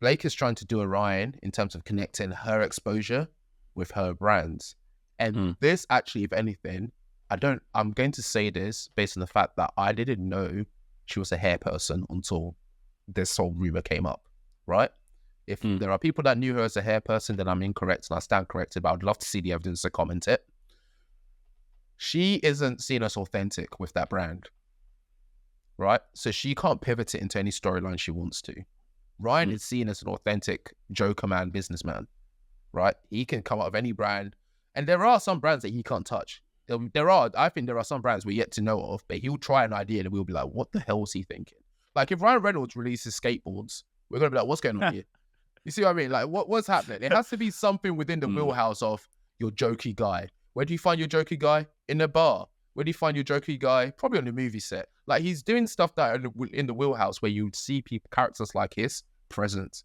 Blake is trying to do a Ryan in terms of connecting her exposure with her brands, and this actually, if anything, I'm going to say this based on the fact that I didn't know she was a hair person until this whole rumor came up, right? If there are people that knew her as a hair person, then I'm incorrect and I stand corrected, but I'd love to see the evidence to comment it. She isn't seen as authentic with that brand, right? So she can't pivot it into any storyline she wants to. Ryan is seen as an authentic Joker man, businessman, right? He can come out of any brand, and there are some brands that he can't touch. I think there are some brands we're yet to know of, but he'll try an idea and we'll be like, what the hell was he thinking? Like if Ryan Reynolds releases skateboards, we're going to be like, what's going on here? You see what I mean? Like what's happening? It has to be something within the wheelhouse of your jokey guy. Where do you find your jokey guy? In a bar. Where do you find your jokey guy? Probably on the movie set. Like he's doing stuff that are in the wheelhouse where you'd see characters like his present.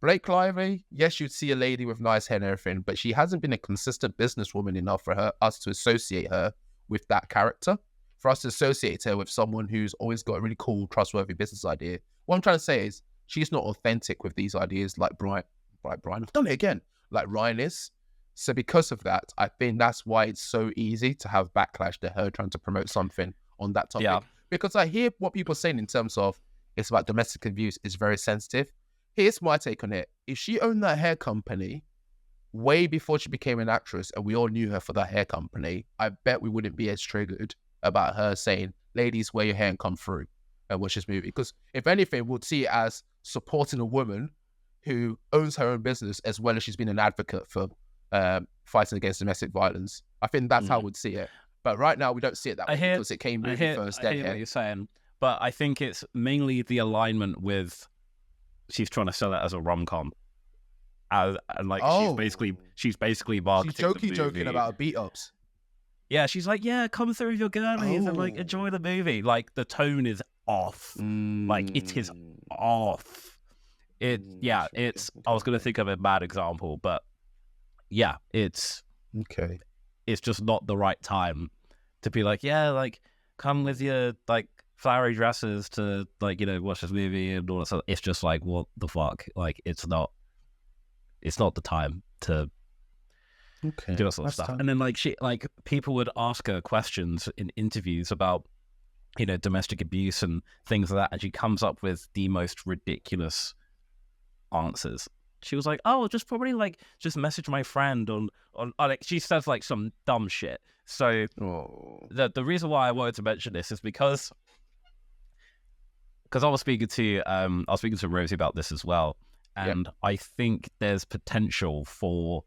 Blake Lively, yes, you'd see a lady with nice hair and everything, but she hasn't been a consistent businesswoman enough for us to associate her with that character. For us to associate her with someone who's always got a really cool, trustworthy business idea. What I'm trying to say is she's not authentic with these ideas like Brian. I've done it again. Like Ryan is. So because of that, I think that's why it's so easy to have backlash to her trying to promote something on that topic. Yeah. Because I hear what people are saying in terms of it's about domestic abuse is very sensitive. Here's my take on it. If she owned that hair company way before she became an actress and we all knew her for that hair company, I bet we wouldn't be as triggered about her saying, ladies, wear your hair and come through and watch this movie. Because if anything, we'll see it as supporting a woman who owns her own business as well as she's been an advocate for fighting against domestic violence. I think that's how we'd see it. But right now, we don't see it that way because it came movie first. I hear what you're saying. But I think it's mainly the alignment with she's trying to sell it as a rom-com. She's basically marketing. She's joking about beat-ups. Yeah, she's like, yeah, come through with your girlies and like enjoy the movie. Like the tone is off. Like it is off. I was gonna think of a bad example, but yeah, it's okay. It's just not the right time to be like, yeah, like come with your like flowery dresses to like, watch this movie and all that stuff. It's just like, what the fuck? Like it's not the time to do that sort of stuff. And then like people would ask her questions in interviews about, domestic abuse and things like that, and she comes up with the most ridiculous answers. She was like, oh, just probably like just message my friend on like she says like some dumb shit. So the reason why I wanted to mention this is because I was speaking to Rosie about this as well, and I think there's potential for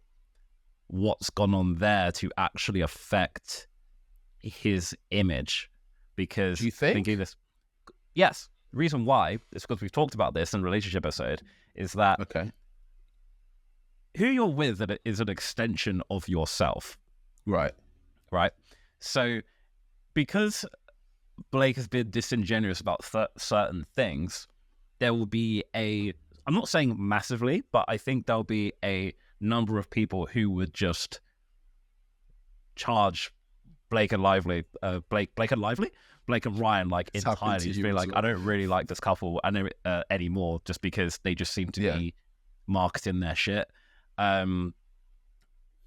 what's gone on there to actually affect his image. Because do you think? Thinking this, yes. The reason why is because we've talked about this in relationship episode is that who you're with is an extension of yourself. Right. So because Blake has been disingenuous about certain things, there will be I'm not saying massively, but I think there'll be a number of people who would just charge Blake and Ryan like entirely, just be like, I don't really like this couple anymore, just because they just seem to be marketing their shit. And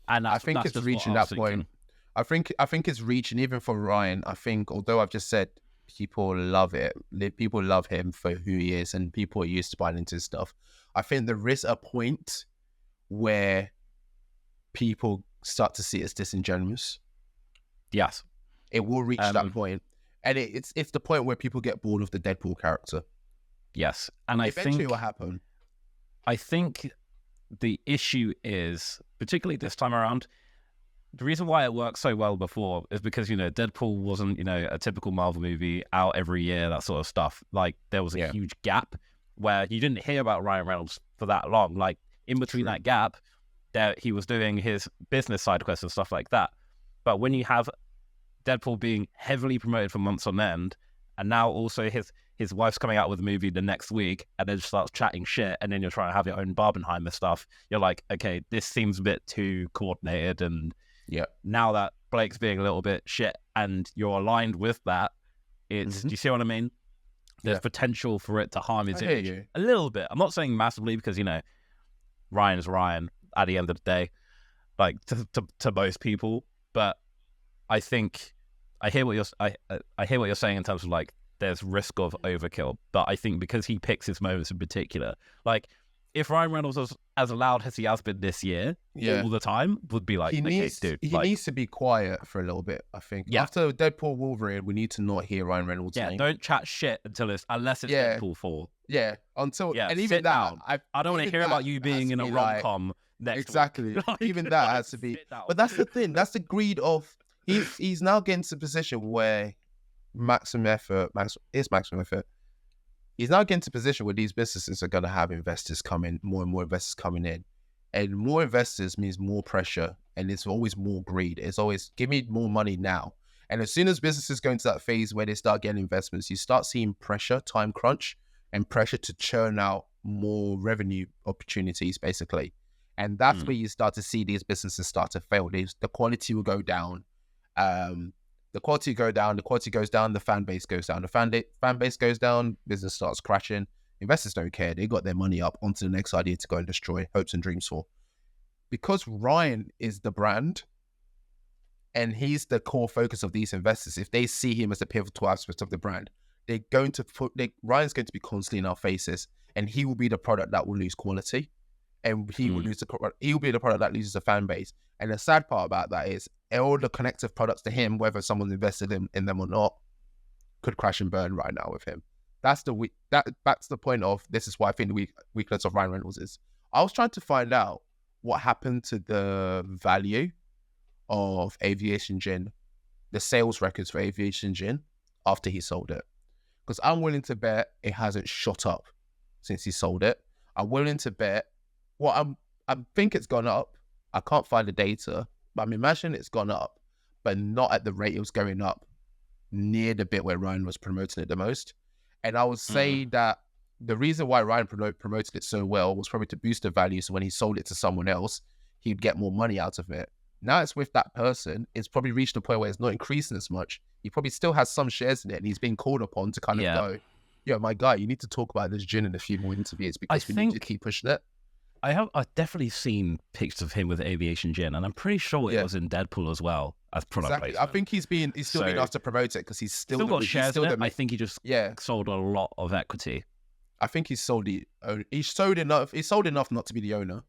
I think it's reaching that point. I think it's reaching even for Ryan. I think although I've just said people love it, people love him for who he is, and people are used to buying into his stuff. I think there is a point where people start to see it as disingenuous. Yes, it will reach that point, and it's the point where people get bored of the Deadpool character. Yes, and eventually it will happen. I think the issue is, particularly this time around, the reason why it worked so well before is because Deadpool wasn't a typical Marvel movie out every year, that sort of stuff. Like there was a huge gap where you didn't hear about Ryan Reynolds for that long. Like in between that gap, that he was doing his business side quests and stuff like that. But when you have Deadpool being heavily promoted for months on end, and now also his wife's coming out with a movie the next week, and then starts chatting shit, and then you're trying to have your own Barbenheimer stuff. You're like, okay, this seems a bit too coordinated, and now that Blake's being a little bit shit, and you're aligned with that, it's do you see what I mean? There's potential for it to harm his image a little bit. I'm not saying massively because, you know, Ryan's Ryan at the end of the day, like to most people. But I think I hear what you're saying in terms of like there's risk of overkill. But I think because he picks his moments in particular, like if Ryan Reynolds was as loud as he has been this year all the time, would be like, he needs to be quiet for a little bit, I think. After Deadpool Wolverine, we need to not hear Ryan Reynolds' name. Don't chat shit unless it's Deadpool 4. Yeah, and even that, I don't want to hear about you being in a rom-com next exactly. week. Even that has to be. But that's the thing. That's the greed of he's now getting to a position where maximum effort. He's now getting to a position where these businesses are going to have investors coming, more and more investors coming in. And more investors means more pressure, and it's always more greed. It's always, give me more money now. And as soon as businesses go into that phase where they start getting investments, you start seeing pressure, time crunch, and pressure to churn out more revenue opportunities, basically. And that's where you start to see these businesses start to fail. The quality will go down. The quality goes down, the fan base goes down. The fan base goes down, business starts crashing. Investors don't care. They got their money up onto the next idea to go and destroy hopes and dreams for. Because Ryan is the brand and he's the core focus of these investors, if they see him as a pivotal aspect of the brand, Ryan's going to be constantly in our faces, and he will be the product that will lose quality, and he will be the product that loses the fan base. And the sad part about that is all the connective products to him, whether someone's invested in them or not, could crash and burn right now with him. That's the point of this is why I think the weakness of Ryan Reynolds is. I was trying to find out what happened to the value of Aviation Gin, the sales records for Aviation Gin after he sold it. Because I'm willing to bet it hasn't shot up since he sold it. I'm willing to bet, I think it's gone up. I can't find the data, but I'm imagining it's gone up, but not at the rate it was going up near the bit where Ryan was promoting it the most. And I would say that the reason why Ryan promoted it so well was probably to boost the value, so when he sold it to someone else, he'd get more money out of it. Now it's with that person, it's probably reached a point where it's not increasing as much. He probably still has some shares in it, and he's being called upon to kind of go, yo, my guy, you need to talk about this gin in a few more interviews because we need to keep pushing it. I've definitely seen pictures of him with Aviation Gin, and I'm pretty sure it was in Deadpool as well as product placement. I think he's still being asked to promote it because he's still got shares in it. I think he just sold a lot of equity. I think he sold enough. He sold enough not to be the owner.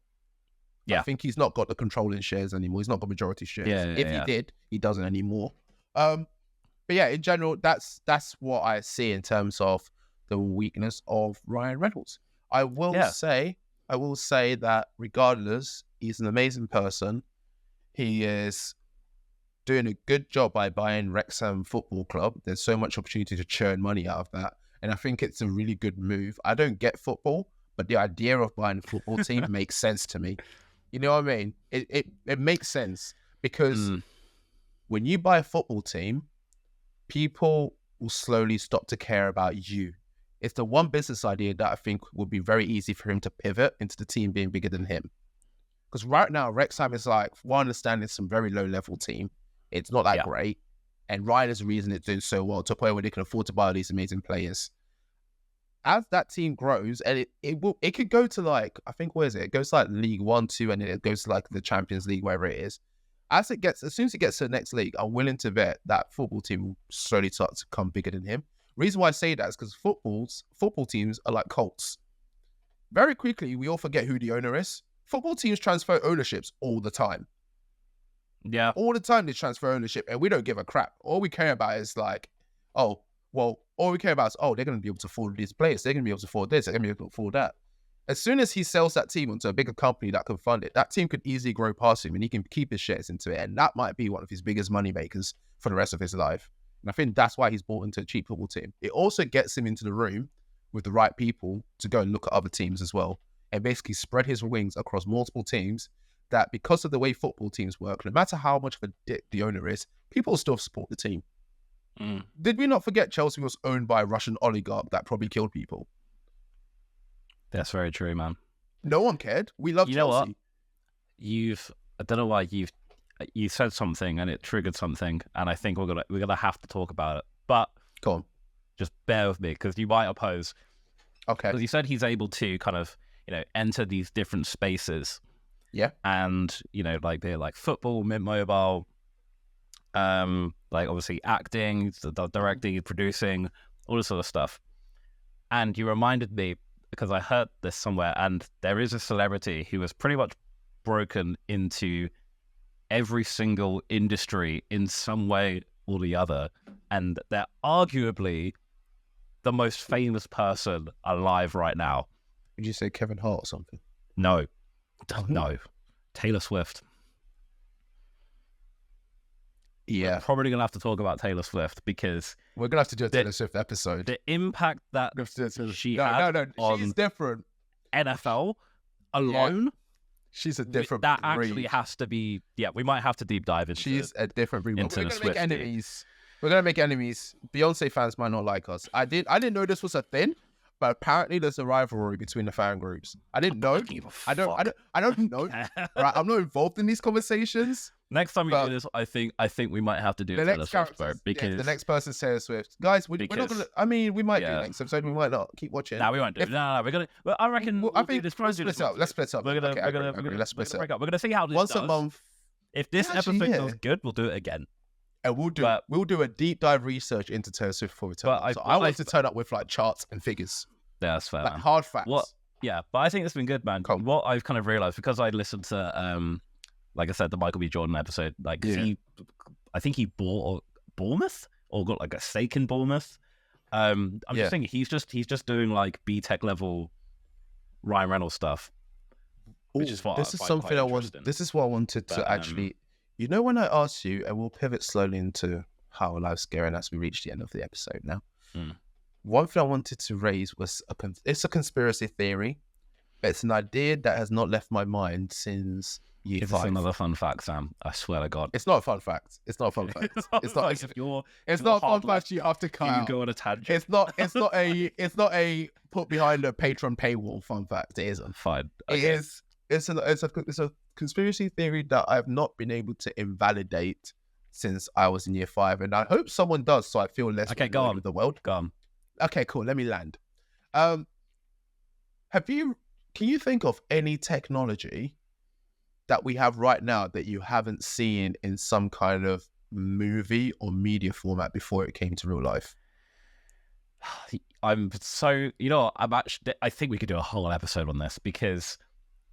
I think he's not got the controlling shares anymore. He's not got majority shares. If he did, he doesn't anymore. But yeah, in general, that's what I see in terms of the weakness of Ryan Reynolds. I will say that regardless, he's an amazing person. He is doing a good job by buying Wrexham Football Club. There's so much opportunity to churn money out of that. And I think it's a really good move. I don't get football, but the idea of buying a football team makes sense to me. You know what I mean? It makes sense because when you buy a football team, people will slowly stop to care about you. It's the one business idea that I think would be very easy for him to pivot into the team being bigger than him. Because right now, Wrexham is like, one understanding, it's some very low-level team. It's not that great. And Ryan is the reason it's doing so well to a point where they can afford to buy all these amazing players. As that team grows, and it could go to like, I think, where is it? It goes to like League 1, 2, and then it goes to like the Champions League, wherever it is. As soon as it gets to the next league, I'm willing to bet that football team will slowly start to become bigger than him. Reason why I say that is because football teams are like cults. Very quickly, we all forget who the owner is. Football teams transfer ownerships all the time. Yeah. All the time they transfer ownership, and we don't give a crap. All we care about is like, all we care about is, they're going to be able to afford these players. They're going to be able to afford this. They're going to be able to afford that. As soon as he sells that team onto a bigger company that can fund it, that team could easily grow past him, and he can keep his shares into it. And that might be one of his biggest money makers for the rest of his life. And I think that's why he's bought into a cheap football team. It also gets him into the room with the right people to go and look at other teams as well, and basically spread his wings across multiple teams that because of the way football teams work, no matter how much of a dick the owner is, people still support the team. Did we not forget Chelsea was owned by a Russian oligarch that probably killed people? That's very true, man. No one cared. We love You Chelsea. know what? I don't know why you said something and it triggered something, and I think we're gonna have to talk about it. But Go on. just bear with me because you might oppose. Okay. Because you said he's able to kind of, enter these different spaces. Yeah. And, like they're like football, mid-mobile, like obviously acting, directing, producing, all this sort of stuff. And you reminded me, because I heard this somewhere, and there is a celebrity who has pretty much broken into every single industry in some way or the other. And they're arguably the most famous person alive right now. Did you say Kevin Hart or something? No. No. Taylor Swift. Yeah. We're probably going to have to talk about Taylor Swift because We're going to have to do a Taylor Swift episode. the impact that she had on she's different. NFL alone, She's a different that breed. actually has to be, we might have to deep dive into She's a different breed. We're into going the to make Swiftie. enemies. We're going to make enemies. Beyonce fans might not like us. I didn't know this was a thing, but apparently there's a rivalry between the fan groups. I didn't know. I don't know. Right, I'm not involved in these conversations. Next time we do this, I think we might have to do The Taylor next Swift, character, because the next person's Taylor Swift. Guys, we're not gonna. I mean, we might do next episode. We might not. Keep watching. No, we won't do it. No, we're gonna. Well, I reckon. I think let's split up. Let's split up. We're gonna. Let's split up. We're gonna see how this Once does. a month. If this episode does good, we'll do it again. And we'll do a deep dive research into Taylor Swift before we turn up. So I want to turn up with like charts and figures. Yeah, that's fair. Like man. hard facts. Yeah, but I think it's been good, man. Cool. What I've kind of realized, because I listened to like I said, the Michael B. Jordan episode, like I think he bought Bournemouth or got like a stake in Bournemouth. I'm just thinking he's just doing like B Tech level Ryan Reynolds stuff. Which is what this is something I wanted. This is what I wanted to actually. You know, when I asked you, and we'll pivot slowly into how life's going as we reach the end of the episode now. One thing I wanted to raise was it's a conspiracy theory. It's an idea that has not left my mind since year 5. It's another fun fact, Sam. I swear to God. It's not a fun fact. It's not a fun fact. It's not. It's not a fun fact. You have to cut out. You go on a tangent. It's not a put behind a Patreon paywall fun fact. It isn't. Fine. Okay. It is. It's a conspiracy theory that I've not been able to invalidate since I was in year 5, and I hope someone does, so I feel less go on with the world. Go on. Okay, cool. Let me land. Can you think of any technology that we have right now that you haven't seen in some kind of movie or media format before it came to real life? I think we could do a whole episode on this because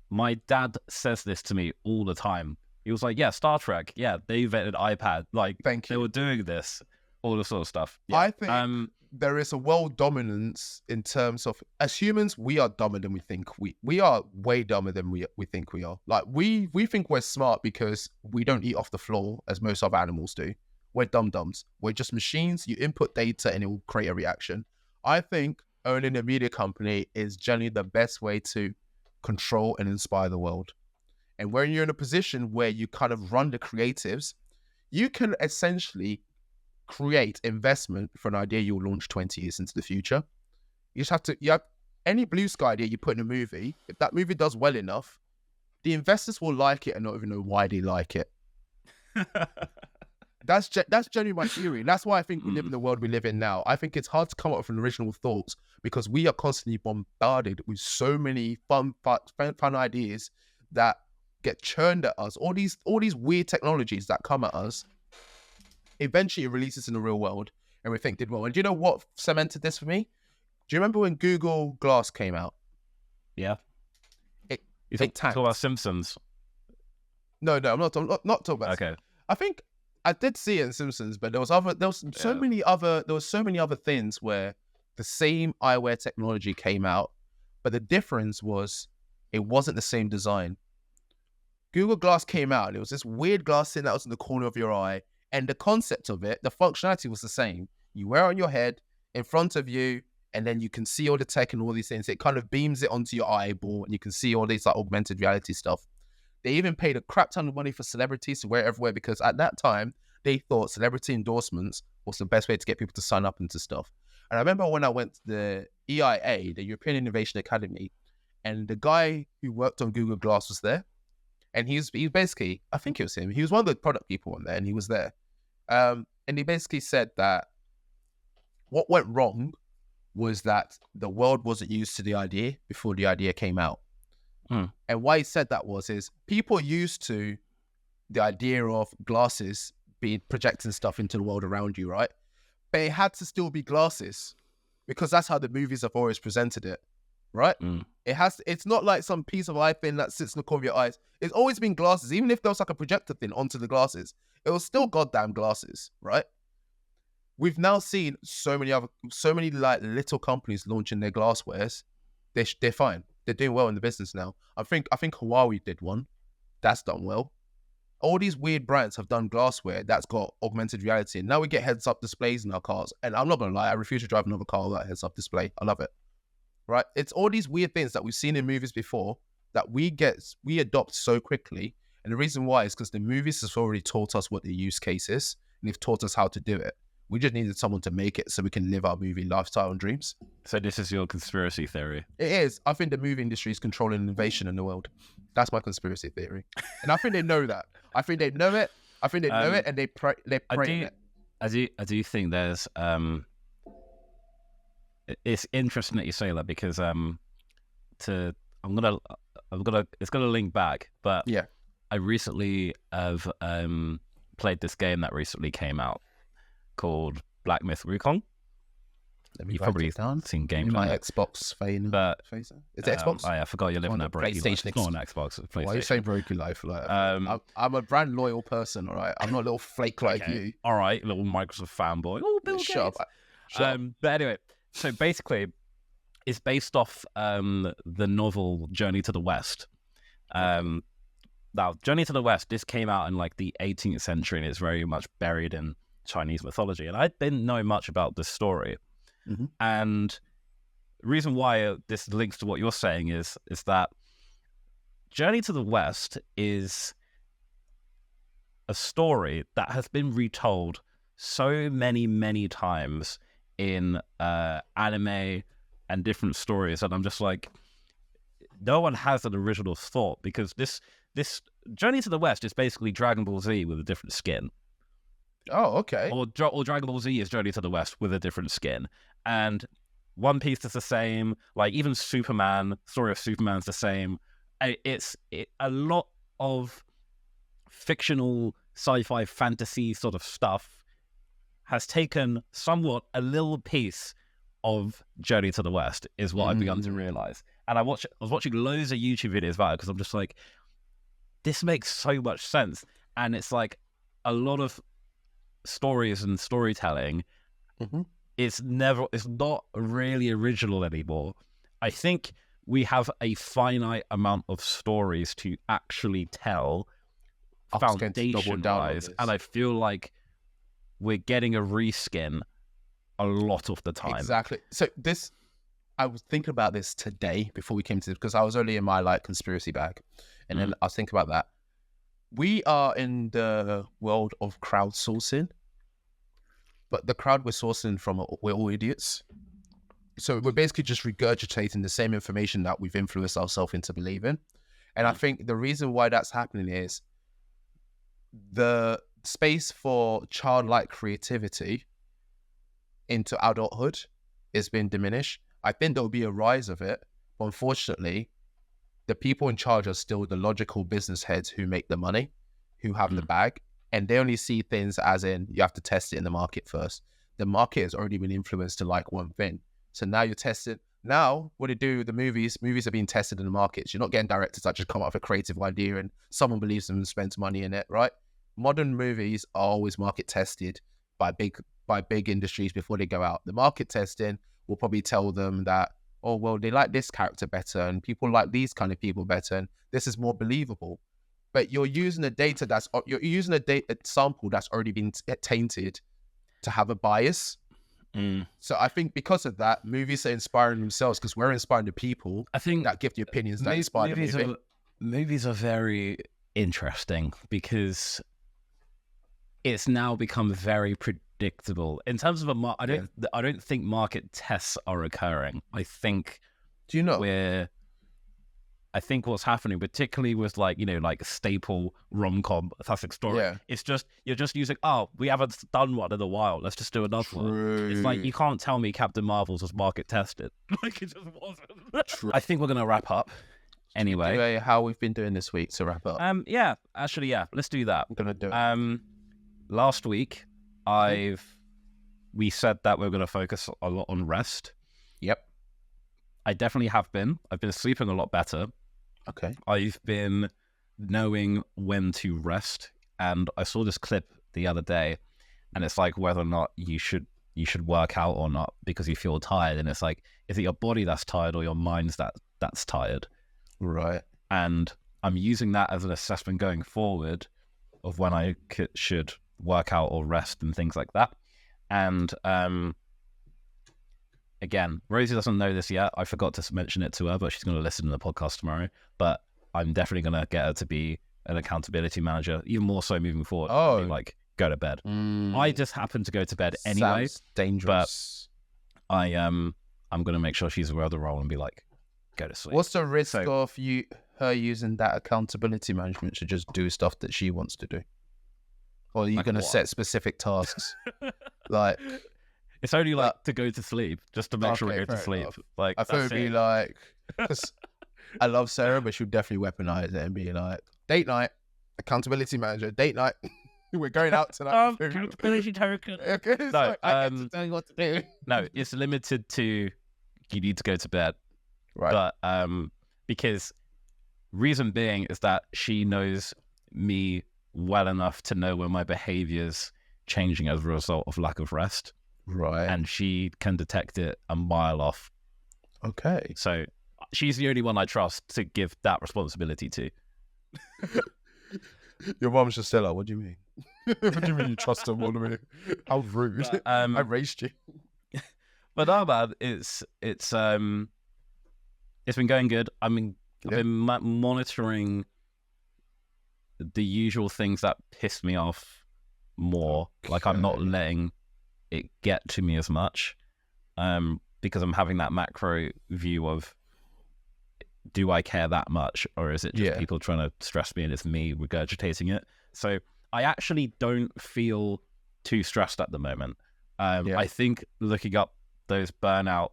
my dad says this to me all the time. He was like, yeah, Star Trek. Yeah, they invented iPad. Like, they were doing this, all this sort of stuff. Yeah. I think there is a world dominance in terms of, as humans, we are dumber than we think. We are way dumber than we think we are. Like, we think we're smart because we don't eat off the floor as most other animals do. We're dum-dums. We're just machines. You input data and it will create a reaction. I think owning a media company is generally the best way to control and inspire the world. And when you're in a position where you kind of run the creatives, you can essentially create investment for an idea you'll launch 20 years into the future. You have any blue sky idea you put in a movie. If that movie does well enough, the investors will like it and not even know why they like it. That's generally my theory. And that's why I think we live in the world we live in now. I think it's hard to come up with an original thoughts because we are constantly bombarded with so many fun ideas that get churned at us. All these weird technologies that come at us, eventually it releases in the real world and we think did well. And do you know what cemented this for me? Do you remember when Google Glass came out? Yeah. You think talk about Simpsons? No, I'm not talking about. Okay. I think I did see it in Simpsons, but there was so many other things where the same eyewear technology came out, but the difference was it wasn't the same design. Google Glass came out and it was this weird glass thing that was in the corner of your eye, and the concept of it, the functionality was the same. You wear it on your head, in front of you, and then you can see all the tech and all these things. It kind of beams it onto your eyeball and you can see all these like augmented reality stuff. They even paid a crap ton of money for celebrities to wear it everywhere because at that time, they thought celebrity endorsements was the best way to get people to sign up into stuff. And I remember when I went to the EIA, the European Innovation Academy, and the guy who worked on Google Glass was there. And he's basically, I think it was him, he was one of the product people on there, and he was there. And he basically said that what went wrong was that the world wasn't used to the idea before the idea came out. And why he said that is people used to the idea of glasses being projecting stuff into the world around you, right? But it had to still be glasses because that's how the movies have always presented it, right? It's not like some piece of eye thing that sits in the corner of your eyes. It's always been glasses. Even if there was like a projector thing onto the glasses, it was still goddamn glasses, right? We've now seen so many like little companies launching their glasswares. They're fine. They're doing well in the business now. I think Huawei did one. That's done well. All these weird brands have done glassware that's got augmented reality. And now we get heads-up displays in our cars. And I'm not going to lie, I refuse to drive another car without a heads-up display. I love it. Right? It's all these weird things that we've seen in movies before that we adopt so quickly. And the reason why is because the movies have already taught us what the use case is. And they've taught us how to do it. We just needed someone to make it so we can live our movie lifestyle and dreams. So this is your conspiracy theory? It is. I think the movie industry is controlling innovation in the world. That's my conspiracy theory. And I think they know that. I think they know it. I think they know it and they pray it. I do think there's... it's interesting that you say that because it's gonna link back, but yeah, I recently have played this game that recently came out called Black Myth Wukong. You've probably seen gameplay. My Xbox fame, but is it Xbox? I forgot you're living a broken life. It's not an Xbox. It's PlayStation. Why are you saying broken life? Like, I'm a brand loyal person. All right, I'm not a little flake like you. All right, little Microsoft fanboy. Oh, Bill Gates. Shut up. But anyway, so basically, it's based off the novel Journey to the West. Now, Journey to the West, this came out in like the 18th century and it's very much buried in Chinese mythology. And I didn't know much about this story. Mm-hmm. And the reason why this links to what you're saying is that Journey to the West is a story that has been retold so many, many times in anime and different stories. And I'm just like, no one has an original thought because this Journey to the West is basically Dragon Ball Z with a different skin. Oh, okay. Or Dragon Ball Z is Journey to the West with a different skin. And One Piece is the same. Like, even Superman, story of Superman's the same. It's a lot of fictional sci-fi fantasy sort of stuff has taken somewhat a little piece of Journey to the West, is what I've begun to realize. And I was watching loads of YouTube videos about it because I'm just like, this makes so much sense. And it's like a lot of stories and storytelling it's not really original anymore. I think we have a finite amount of stories to actually tell foundation-wise, and I feel like we're getting a reskin a lot of the time. Exactly. So I was thinking about this today before we came to this because I was only in my like conspiracy bag, and then I was thinking about that. We are in the world of crowdsourcing, but the crowd we're sourcing from, we're all idiots. So we're basically just regurgitating the same information that we've influenced ourselves into believing. And I think the reason why that's happening is the space for childlike creativity into adulthood is being diminished. I think there'll be a rise of it, but unfortunately, the people in charge are still the logical business heads who make the money, who have the bag, and they only see things as in you have to test it in the market first. The market has already been influenced to like one thing. So now you're testing. Now, what they do with the movies are being tested in the markets. You're not getting directors that just come up with a creative idea and someone believes them and spends money in it, right? Modern movies are always market tested by big industries before they go out. The market testing will probably tell them that, oh, well, they like this character better and people like these kind of people better and this is more believable. But you're using a sample that's already been tainted to have a bias. So I think because of that, movies are inspiring themselves because we're inspiring the people. I think that give the opinions that inspire the movie. Movies are very interesting because it's now become very predictable in terms of I don't think market tests are occurring. I think I think what's happening, particularly with like staple rom-com classic story, it's just you're just using, we haven't done one in a while, let's just do another one. It's like you can't tell me Captain Marvel's was market tested. Like it just wasn't. True. I think we're gonna wrap up anyway. How we've been doing this week to wrap up. Let's do that. I'm gonna do it. Last week we said that we're gonna focus a lot on rest. Yep. I definitely have been. I've been sleeping a lot better. Okay. I've been knowing when to rest, and I saw this clip the other day, and it's like whether or not you should work out or not because you feel tired, and it's like, is it your body that's tired or your mind's that's tired? Right. And I'm using that as an assessment going forward of when I should work out or rest and things like that. And again, Rosie doesn't know this yet. I forgot to mention it to her, but she's going to listen to the podcast tomorrow. But I'm definitely going to get her to be an accountability manager, even more so moving forward. Oh, like go to bed. I just happen to go to bed anyway. Sounds dangerous. But I'm going to make sure she's aware of the role and be like, go to sleep. What's the risk of her using that accountability management to just do stuff that she wants to do? Or are you going to set specific tasks? Like, it's only like to go to sleep, just to make sure we go to sleep. Enough. Like, I thought it'd be like, because I love Sarah, but she'll definitely weaponize it and be like, date night, accountability manager, date night. We're going out tonight. Accountability token. No, I get to tell you what to do. No, it's limited to you need to go to bed. Right. But because reason being is that she knows me well enough to know when my behavior's changing as a result of lack of rest. Right. And she can detect it a mile off. Okay. So she's the only one I trust to give that responsibility to. Your mom's just still like, what do you mean? What do you mean you trust her more than me? How rude. But, I raised you. But no, man, it's been going good. I mean, I've been monitoring the usual things that piss me off more. Okay. Like I'm not letting it get to me as much because I'm having that macro view of, do I care that much, or is it just people trying to stress me and it's me regurgitating it? So I actually don't feel too stressed at the moment. I think looking up those burnout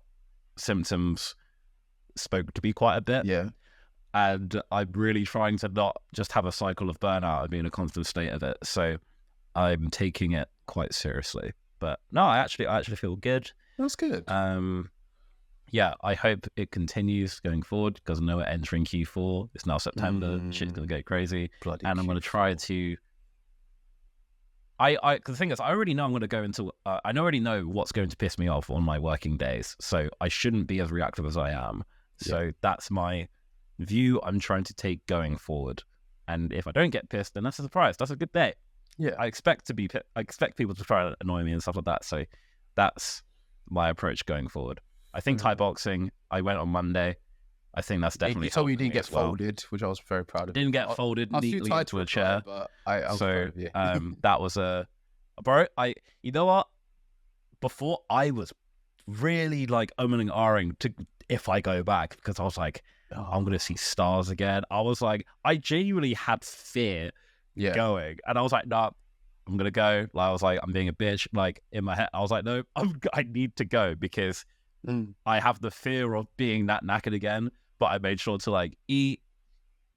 symptoms spoke to me quite a bit. Yeah. And I'm really trying to not just have a cycle of burnout and be in a constant state of it. So I'm taking it quite seriously. But no, I actually feel good. That's good. Yeah, I hope it continues going forward because I know we're entering Q4. It's now September. Shit's going to go crazy. Bloody and I'm going to try to... Cause the thing is, I already know I'm going to go into... I already know what's going to piss me off on my working days. So I shouldn't be as reactive as I am. So that's my view I'm trying to take going forward. And if I don't get pissed, then that's a surprise. That's a good day. Yeah. I expect people to try to annoy me and stuff like that. So that's my approach going forward. I think Thai boxing, I went on Monday. I think that's definitely... You told me you didn't get folded, which I was very proud of. Didn't get folded neatly into a chair. But I so that was a... Bro, you know what? Before I was really like umming and ahhing to if I go back because I was like, I'm going to see stars again. I was like, I genuinely had fear going. And I was like, nah, I'm going to go. Like, I was like, I'm being a bitch. Like in my head, I was like, no, I need to go because I have the fear of being that knackered again. But I made sure to like eat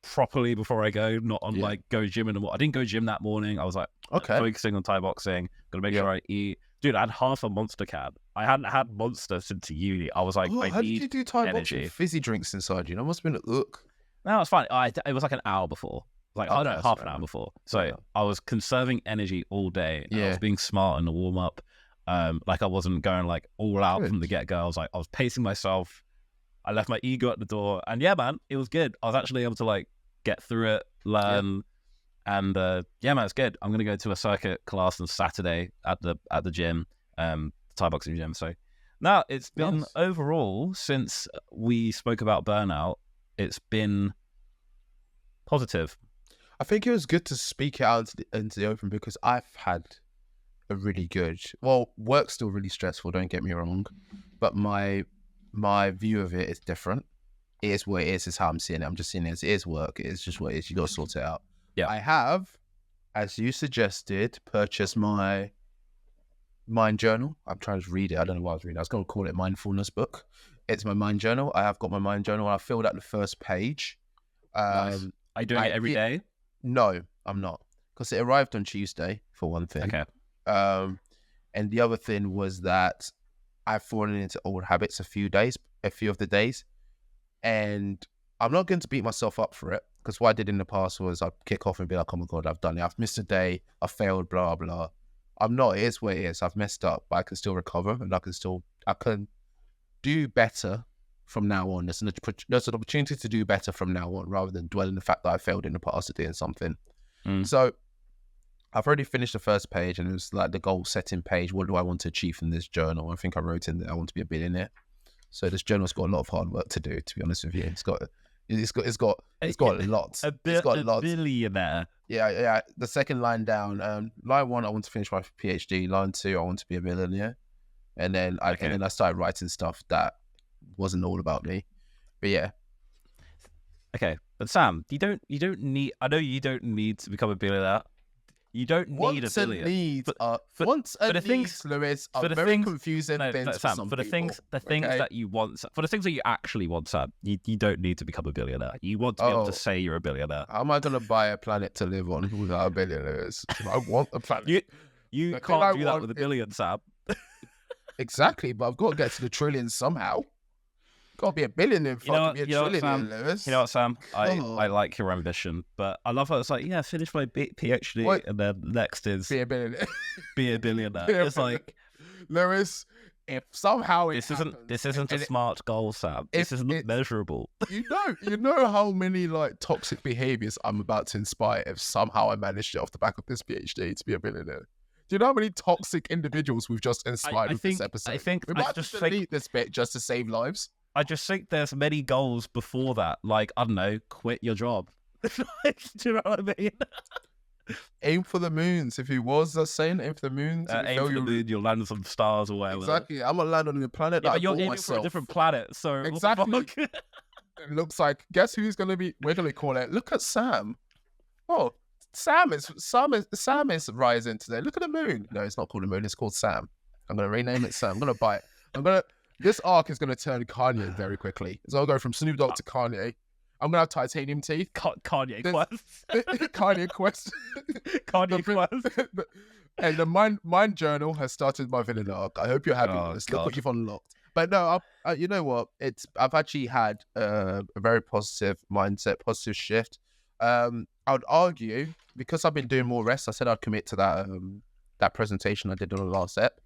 properly before I go, not on like go gym in the morning. I didn't go gym that morning. I was like, focusing on Thai boxing. Got to make sure I eat. Dude, I had half a Monster can. I hadn't had Monster since uni. I was like, how did you do Thai boxing? Fizzy drinks inside you. That must have been a look. No, it's fine. It was like an hour before. Like, I don't know, half an hour before. So I was conserving energy all day. I was being smart in the warm up. Like I wasn't going like all out from the get go. I was pacing myself. I left my ego at the door, and yeah, man, it was good. I was actually able to like get through it, learn, and yeah, man, it's good. I'm gonna go to a circuit class on Saturday at the gym, Thai boxing gym. So now it's been overall since we spoke about burnout, it's been positive. I think it was good to speak it out into the open because I've had a really good. Well, work's still really stressful. Don't get me wrong, but my view of it is different. It is what it is. Is how I'm seeing it. I'm just seeing it as it is work. It is just what it is. You got to sort it out. Yeah. I have, as you suggested, purchased my mind journal. I'm trying to read it. I don't know what I was reading. I was going to call it mindfulness book. It's my mind journal. I have got my mind journal. I filled out the first page. Nice. Are you doing it every day? No, I'm not, because it arrived on Tuesday for one thing. Okay. And the other thing was that I've fallen into old habits a few of the days, and I'm not going to beat myself up for it, because what I did in the past was I'd kick off and be like, oh my God, I've done it. I've missed a day. I failed, blah, blah. I'm not. It is what it is. I've messed up, but I can still recover, and I can do better from now on. There's an opportunity to do better from now on, rather than dwell in the fact that I failed in the past at doing something. So I've already finished the first page, and it was like the goal setting page. What do I want to achieve from this journal? I think I wrote in there, I want to be a billionaire. So this journal's got a lot of hard work to do, to be honest with you. It's got a lot. A billionaire. Yeah. The second line down, line 1, I want to finish my PhD. Line 2, I want to be a millionaire. And then I started writing stuff that wasn't all about me. But yeah. Okay, but Sam, you don't need. I know you don't need to become a billionaire. You don't need a billion. Lewis, are very confusing things for some people. The things that you want, for the things that you actually want, Sam, you don't need to become a billionaire. You want to be able to say you're a billionaire. How am I going to buy a planet to live on without a billionaires? I want a planet. You can't do that with a billion, Sam. Exactly, but I've got to get to the trillions somehow. Got to be a billionaire for to be a trillionaire, Lewis. You know what, Sam? I like your ambition, but I love how it's like, finish my PhD, and then next is be a billionaire. Be a billionaire. It's like, Lewis, if somehow this isn't a smart goal, Sam. This isn't measurable. You know how many like toxic behaviors I'm about to inspire if somehow I managed it off the back of this PhD to be a billionaire. Do you know how many toxic individuals we've just inspired with this episode? We might just delete this bit just to save lives. I just think there's many goals before that. Like, I don't know, quit your job. Do you know what I mean? Aim for the moons. If he was saying aim for the moons, aim for the moon, you'll land on some stars or whatever. Exactly. I'm going to land on a planet that you're aiming for a different planet, so exactly. It looks like, guess who's going to be, we're going to call it, look at Sam. Oh, Sam is rising today. Look at the moon. No, it's not called the moon. It's called Sam. I'm going to rename it Sam. I'm going to buy it. This arc is going to turn Kanye very quickly. So I'll go from Snoop Dogg to Kanye. I'm going to have titanium teeth. Kanye Quest. Kanye Quest. Kanye Quest. And the mind journal has started my villain arc. I hope you're happy with this. Look what you've unlocked. But no, you know what? I've actually had a very positive mindset, positive shift. I would argue, because I've been doing more rest, I said I'd commit to that presentation I did on the last ep.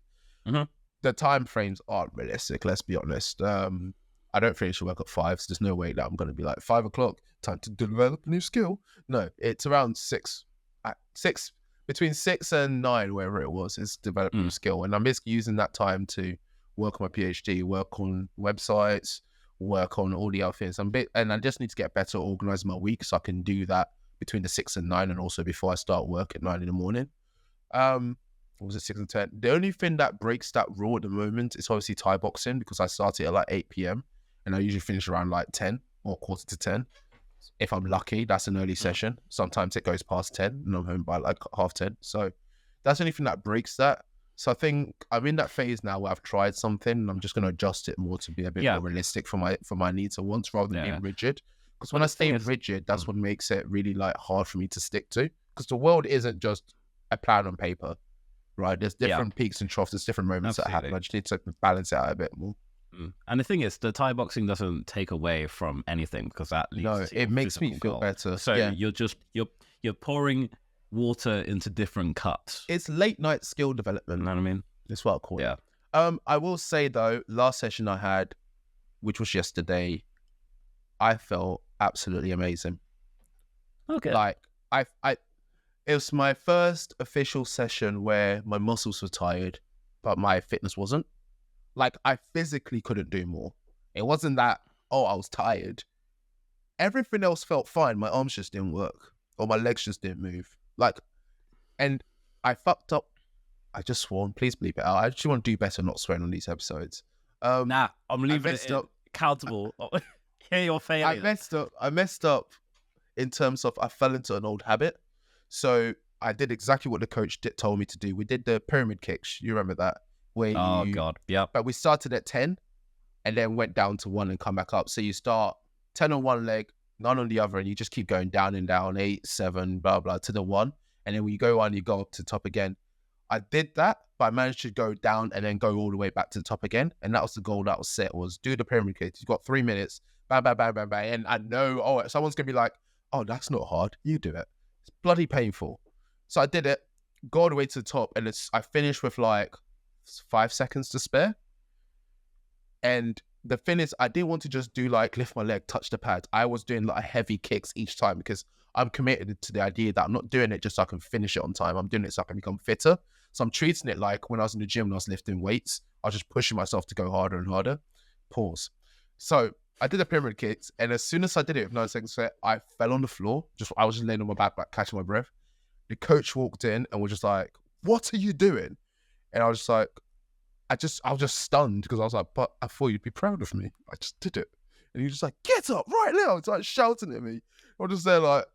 Mm-hmm. The time frames aren't realistic, let's be honest. I don't finish work at 5, so there's no way that I'm going to be like 5 o'clock, time to develop a new skill. No, it's around 6, between 6 and 9, wherever it was, is developing a skill. And I'm basically using that time to work on my PhD, work on websites, work on all the other things. And I just need to get better at organising my week so I can do that between the 6 and 9, and also before I start work at 9 in the morning. Or was it 6 and 10? The only thing that breaks that rule at the moment is obviously Thai boxing, because I started at like 8 p.m. and I usually finish around like 10 or quarter to 10. If I'm lucky, that's an early session. Sometimes it goes past 10 and I'm home by like 9:30. So that's the only thing that breaks that. So I think I'm in that phase now where I've tried something and I'm just going to adjust it more to be a bit more realistic for my needs and wants, rather than being rigid. Because when I stay rigid, that's what makes it really like hard for me to stick to. Because the world isn't just a plan on paper. Right, there's different peaks and troughs, there's different moments that happen. I just need to balance it out a bit more. And the thing is, the Thai boxing doesn't take away from anything, because that leads to it makes me feel better. So you're pouring water into different cups. It's late night skill development. You know what I mean? That's what I call it. I will say though, last session I had, which was yesterday, I felt absolutely amazing. Okay. Like it was my first official session where my muscles were tired, but my fitness wasn't. Like, I physically couldn't do more. It wasn't that, I was tired. Everything else felt fine. My arms just didn't work. or my legs just didn't move. Like, and I fucked up. I just sworn. Please bleep it out. I actually want to do better not swearing on these episodes. Nah, I'm leaving it up. Accountable. Hear your failure. I messed up in terms of I fell into an old habit. So I did exactly what the coach told me to do. We did the pyramid kicks. You remember that? God, yep. But we started at 10 and then went down to 1 and come back up. So you start 10 on one leg, 9 on the other, and you just keep going down and down, 8, 7, blah, blah, to the 1. And then when you go on, you go up to the top again. I did that, but I managed to go down and then go all the way back to the top again. And that was the goal that was set, was do the pyramid kicks. You've got 3 minutes, bang, bang, bang, bang, bang. And I know, someone's going to be like, oh, that's not hard. You do it. It's bloody painful. So I did it, go all the way to the top, and I finished with like 5 seconds to spare. And the finish, I didn't want to just do like lift my leg, touch the pads. I was doing like heavy kicks each time because I'm committed to the idea that I'm not doing it just so I can finish it on time. I'm doing it so I can become fitter. So I'm treating it like when I was in the gym and I was lifting weights, I was just pushing myself to go harder and harder. Pause. So I did the pyramid kicks, and as soon as I did it with 9 seconds set, I fell on the floor. I was just laying on my back, catching my breath. The coach walked in and was just like, "What are you doing?" And I was just like, I was just stunned because I was like, "But I thought you'd be proud of me. I just did it." And he was just like, "Get up right now!" It's like shouting at me. I was just there like,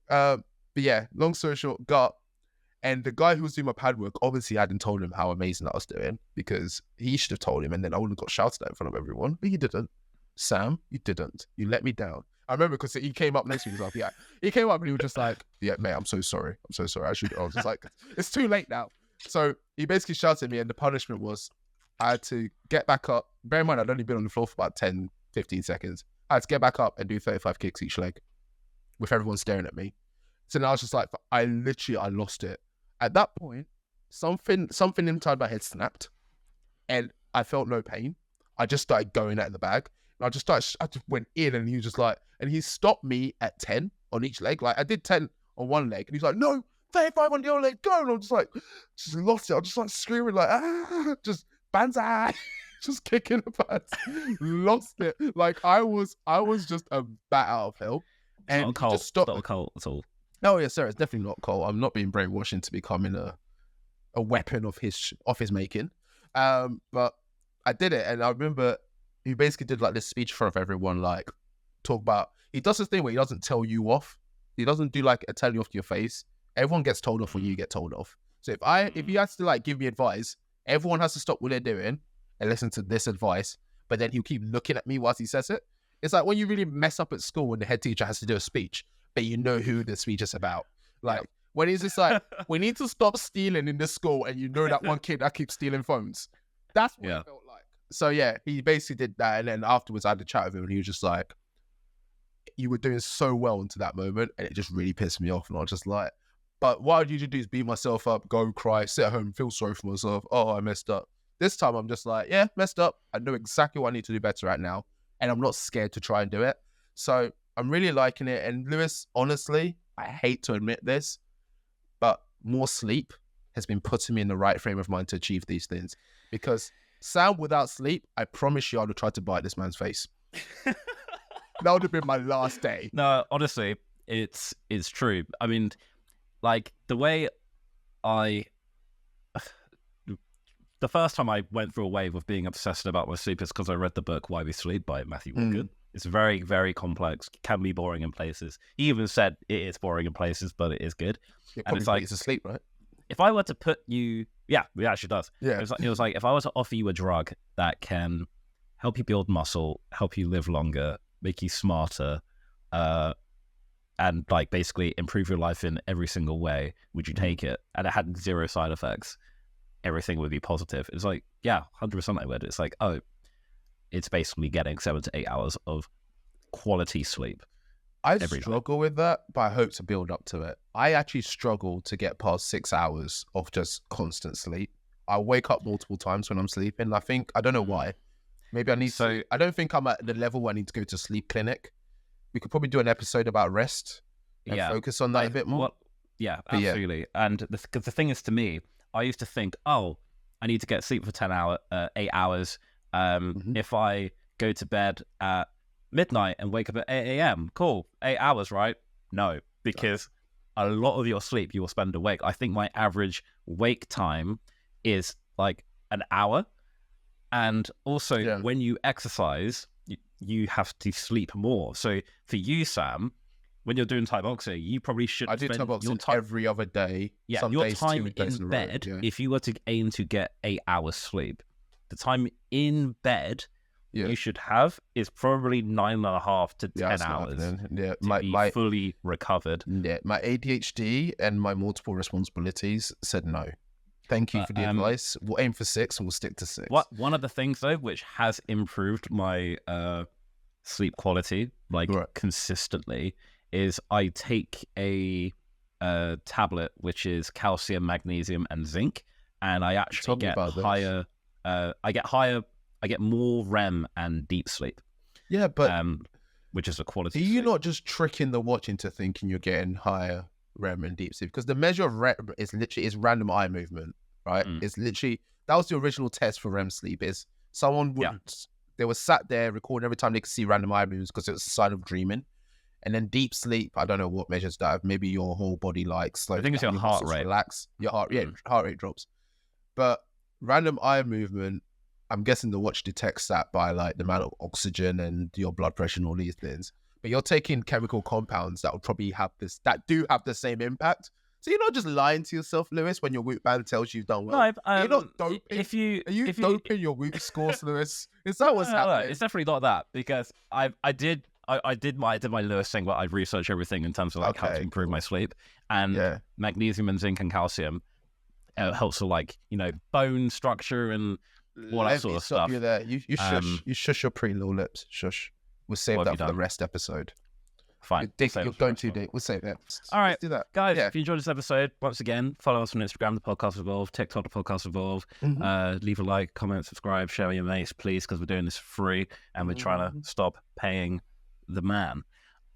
but yeah. Long story short, got up, and the guy who was doing my pad work, obviously I hadn't told him how amazing I was doing, because he should have told him, and then I would have got shouted at in front of everyone. But he didn't. Sam, you didn't. You let me down. I remember because he came up next to me. He was like, "Yeah." He came up and he was just like, "Yeah, mate, I'm so sorry. I'm so sorry. I was just like, "It's too late now." So he basically shouted at me, and the punishment was I had to get back up. Bear in mind, I'd only been on the floor for about 10, 15 seconds. I had to get back up and do 35 kicks each leg with everyone staring at me. So now I was just like, I lost it. At that point, something inside my head snapped, and I felt no pain. I just started going at the bag. And I just went in, and he was just like, and he stopped me at 10 on each leg. Like I did 10 on one leg, and he's like, "No, 35 on the other leg, go." And I'm just like, just lost it. I'm just like screaming like, just banzai, just kicking the pads. Lost it. Like I was just a bat out of hell. And not a cult. Just stopped. It's not a cult at all. No, yes, sir. It's definitely not cult. I'm not being brainwashed into becoming a weapon of his making. But I did it, and I remember he basically did like this speech in front of everyone, like talk about. He does this thing where he doesn't tell you off. He doesn't do like a tell you off to your face. Everyone gets told off when you get told off. So if he has to like give me advice, everyone has to stop what they're doing and listen to this advice. But then he'll keep looking at me whilst he says it. It's like when you really mess up at school and the head teacher has to do a speech, but you know who the speech is about. Like when he's just like, "We need to stop stealing in this school," and you know that one kid that keeps stealing phones. That's what it felt like. So yeah, he basically did that, and then afterwards I had to chat with him, and he was just like, "You were doing so well into that moment," and it just really pissed me off. And I was just like, but what I'd usually do is beat myself up, go cry, sit at home, feel sorry for myself. Oh, I messed up. This time I'm just like, yeah, messed up. I know exactly what I need to do better right now, and I'm not scared to try and do it. So I'm really liking it. And Lewis, honestly, I hate to admit this, but more sleep has been putting me in the right frame of mind to achieve these things. Because Sam, without sleep, I promise you I would have tried to bite this man's face. That would have been my last day. No, honestly, it's true. I mean, like the way the first time I went through a wave of being obsessed about my sleep is because I read the book Why We Sleep by Matthew Walker. It's very, very complex, can be boring in places. He even said it is boring in places, but it is good. And it's like, it's asleep, right? If I were to put you, yeah, it actually does. Yeah. It was like if I were to offer you a drug that can help you build muscle, help you live longer, make you smarter, and like basically improve your life in every single way, would you take it? And it had 0 side effects. Everything would be positive. It's like, yeah, 100% I would. It's like, oh, it's basically getting 7 to 8 hours of quality sleep. I struggle with that, but I hope to build up to it. I actually struggle to get past 6 hours of just constant sleep. I wake up multiple times when I'm sleeping. I don't know why. Maybe I need to. I don't think I'm at the level where I need to go to sleep clinic. We could probably do an episode about rest and focus on that a bit more. Well, yeah, absolutely. Yeah. And the thing is, to me, I used to think, oh, I need to get sleep for 8 hours. If I go to bed at midnight and wake up at 8 a.m., cool, 8 hours, right? No, because a lot of your sleep you will spend awake. I think my average wake time is like an hour. And also, when you exercise, you have to sleep more. So for you, Sam, when you're doing Thai boxing, you probably should. I do Thai boxing every other day. Yeah, some your days, time 2 days in a row, bed. If you were to aim to get 8 hours sleep, the time in bed you should have is probably 9.5 to 10 hours. To be fully recovered. Yeah, my ADHD and my multiple responsibilities said no. Thank you for the advice. We'll aim for 6 and we'll stick to 6. One of the things though, which has improved my sleep quality consistently, is I take a tablet which is calcium, magnesium, and zinc, and I actually get higher. I get more REM and deep sleep. Yeah, but which is a quality. Are you not just tricking the watch into thinking you're getting higher REM and deep sleep? Because the measure of REM is literally random eye movement, right? It's literally, that was the original test for REM sleep. Is someone wouldn't they were sat there recording every time they could see random eye movements because it was a sign of dreaming. And then deep sleep, I don't know what measures that. Maybe your whole body slows. I think it's your heart rate. Relax. Your heart rate drops. But random eye movement, I'm guessing the watch detects that by the amount of oxygen and your blood pressure and all these things. But you're taking chemical compounds that would probably have the same impact. So you're not just lying to yourself, Lewis, when your Whoop band tells you you've done well. No, you're not doping. Are you doping your Whoop scores, Lewis? Is that what's happening? No, it's definitely not that, because I did my Lewis thing, but I researched everything in terms of how to improve my sleep, and magnesium and zinc and calcium helps with bone structure and all that sort of stuff. You there. You shush. You shush your pretty little lips. Shush. We'll save that for the rest episode. Fine. You're going too deep. We'll save that. All right. Let's do that. Guys, if you enjoyed this episode, once again, follow us on Instagram, The Podcast Evolve, TikTok, The Podcast Evolve. Leave a like, comment, subscribe, share with your mates, please, because we're doing this for free and we're trying to stop paying the man.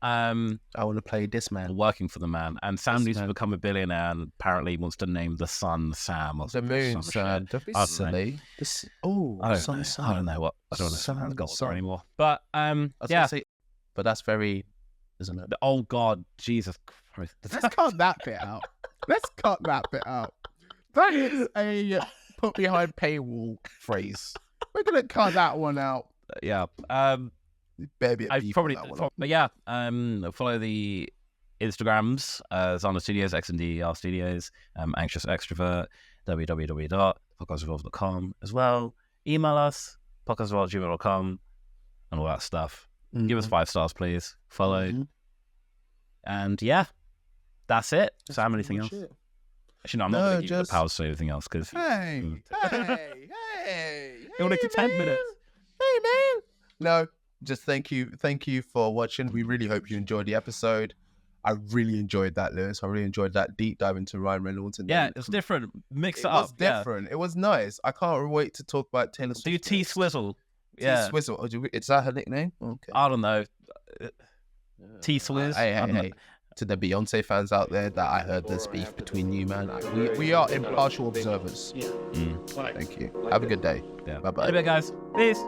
I want to play this man. Working for the man. And Sam needs to become a billionaire and apparently wants to name the sun Sam. Or the moon Sam. Don't be silly. I don't know what. I don't know Sam's got anymore. But but that's very, isn't it? Oh God, Jesus Christ. Let's cut that bit out. That is a put behind paywall phrase. We're gonna cut that one out. Yeah. Baby, but yeah. Follow the Instagrams, Zana Studios, XNDR Studios, Anxious Extrovert, www.podcastevolve.com as well. Email us, podcastevolve@gmail.com, and all that stuff. Give us 5 stars, please. Follow. And yeah, that's it. Sam, anything else? Actually, no, I'm not going to give you the power to say anything else because hey, it will take 10 minutes. Hey, man. No, just thank you for watching. We really hope you enjoyed the episode. I really enjoyed that, Lewis. I really enjoyed that deep dive into Ryan Reynolds. And it's different. Mix it up. It was different. It was nice. I can't wait to talk about Taylor Swift. Do you T-Swizzle? T-Swizzle. Is that her nickname? Okay. I don't know. T-Swizz? Hey. To the Beyonce fans out there, that I heard this beef between you, man. We are impartial observers. Yeah. Thank you. Have a good day. Yeah. Bye-bye. Bye, guys. Peace.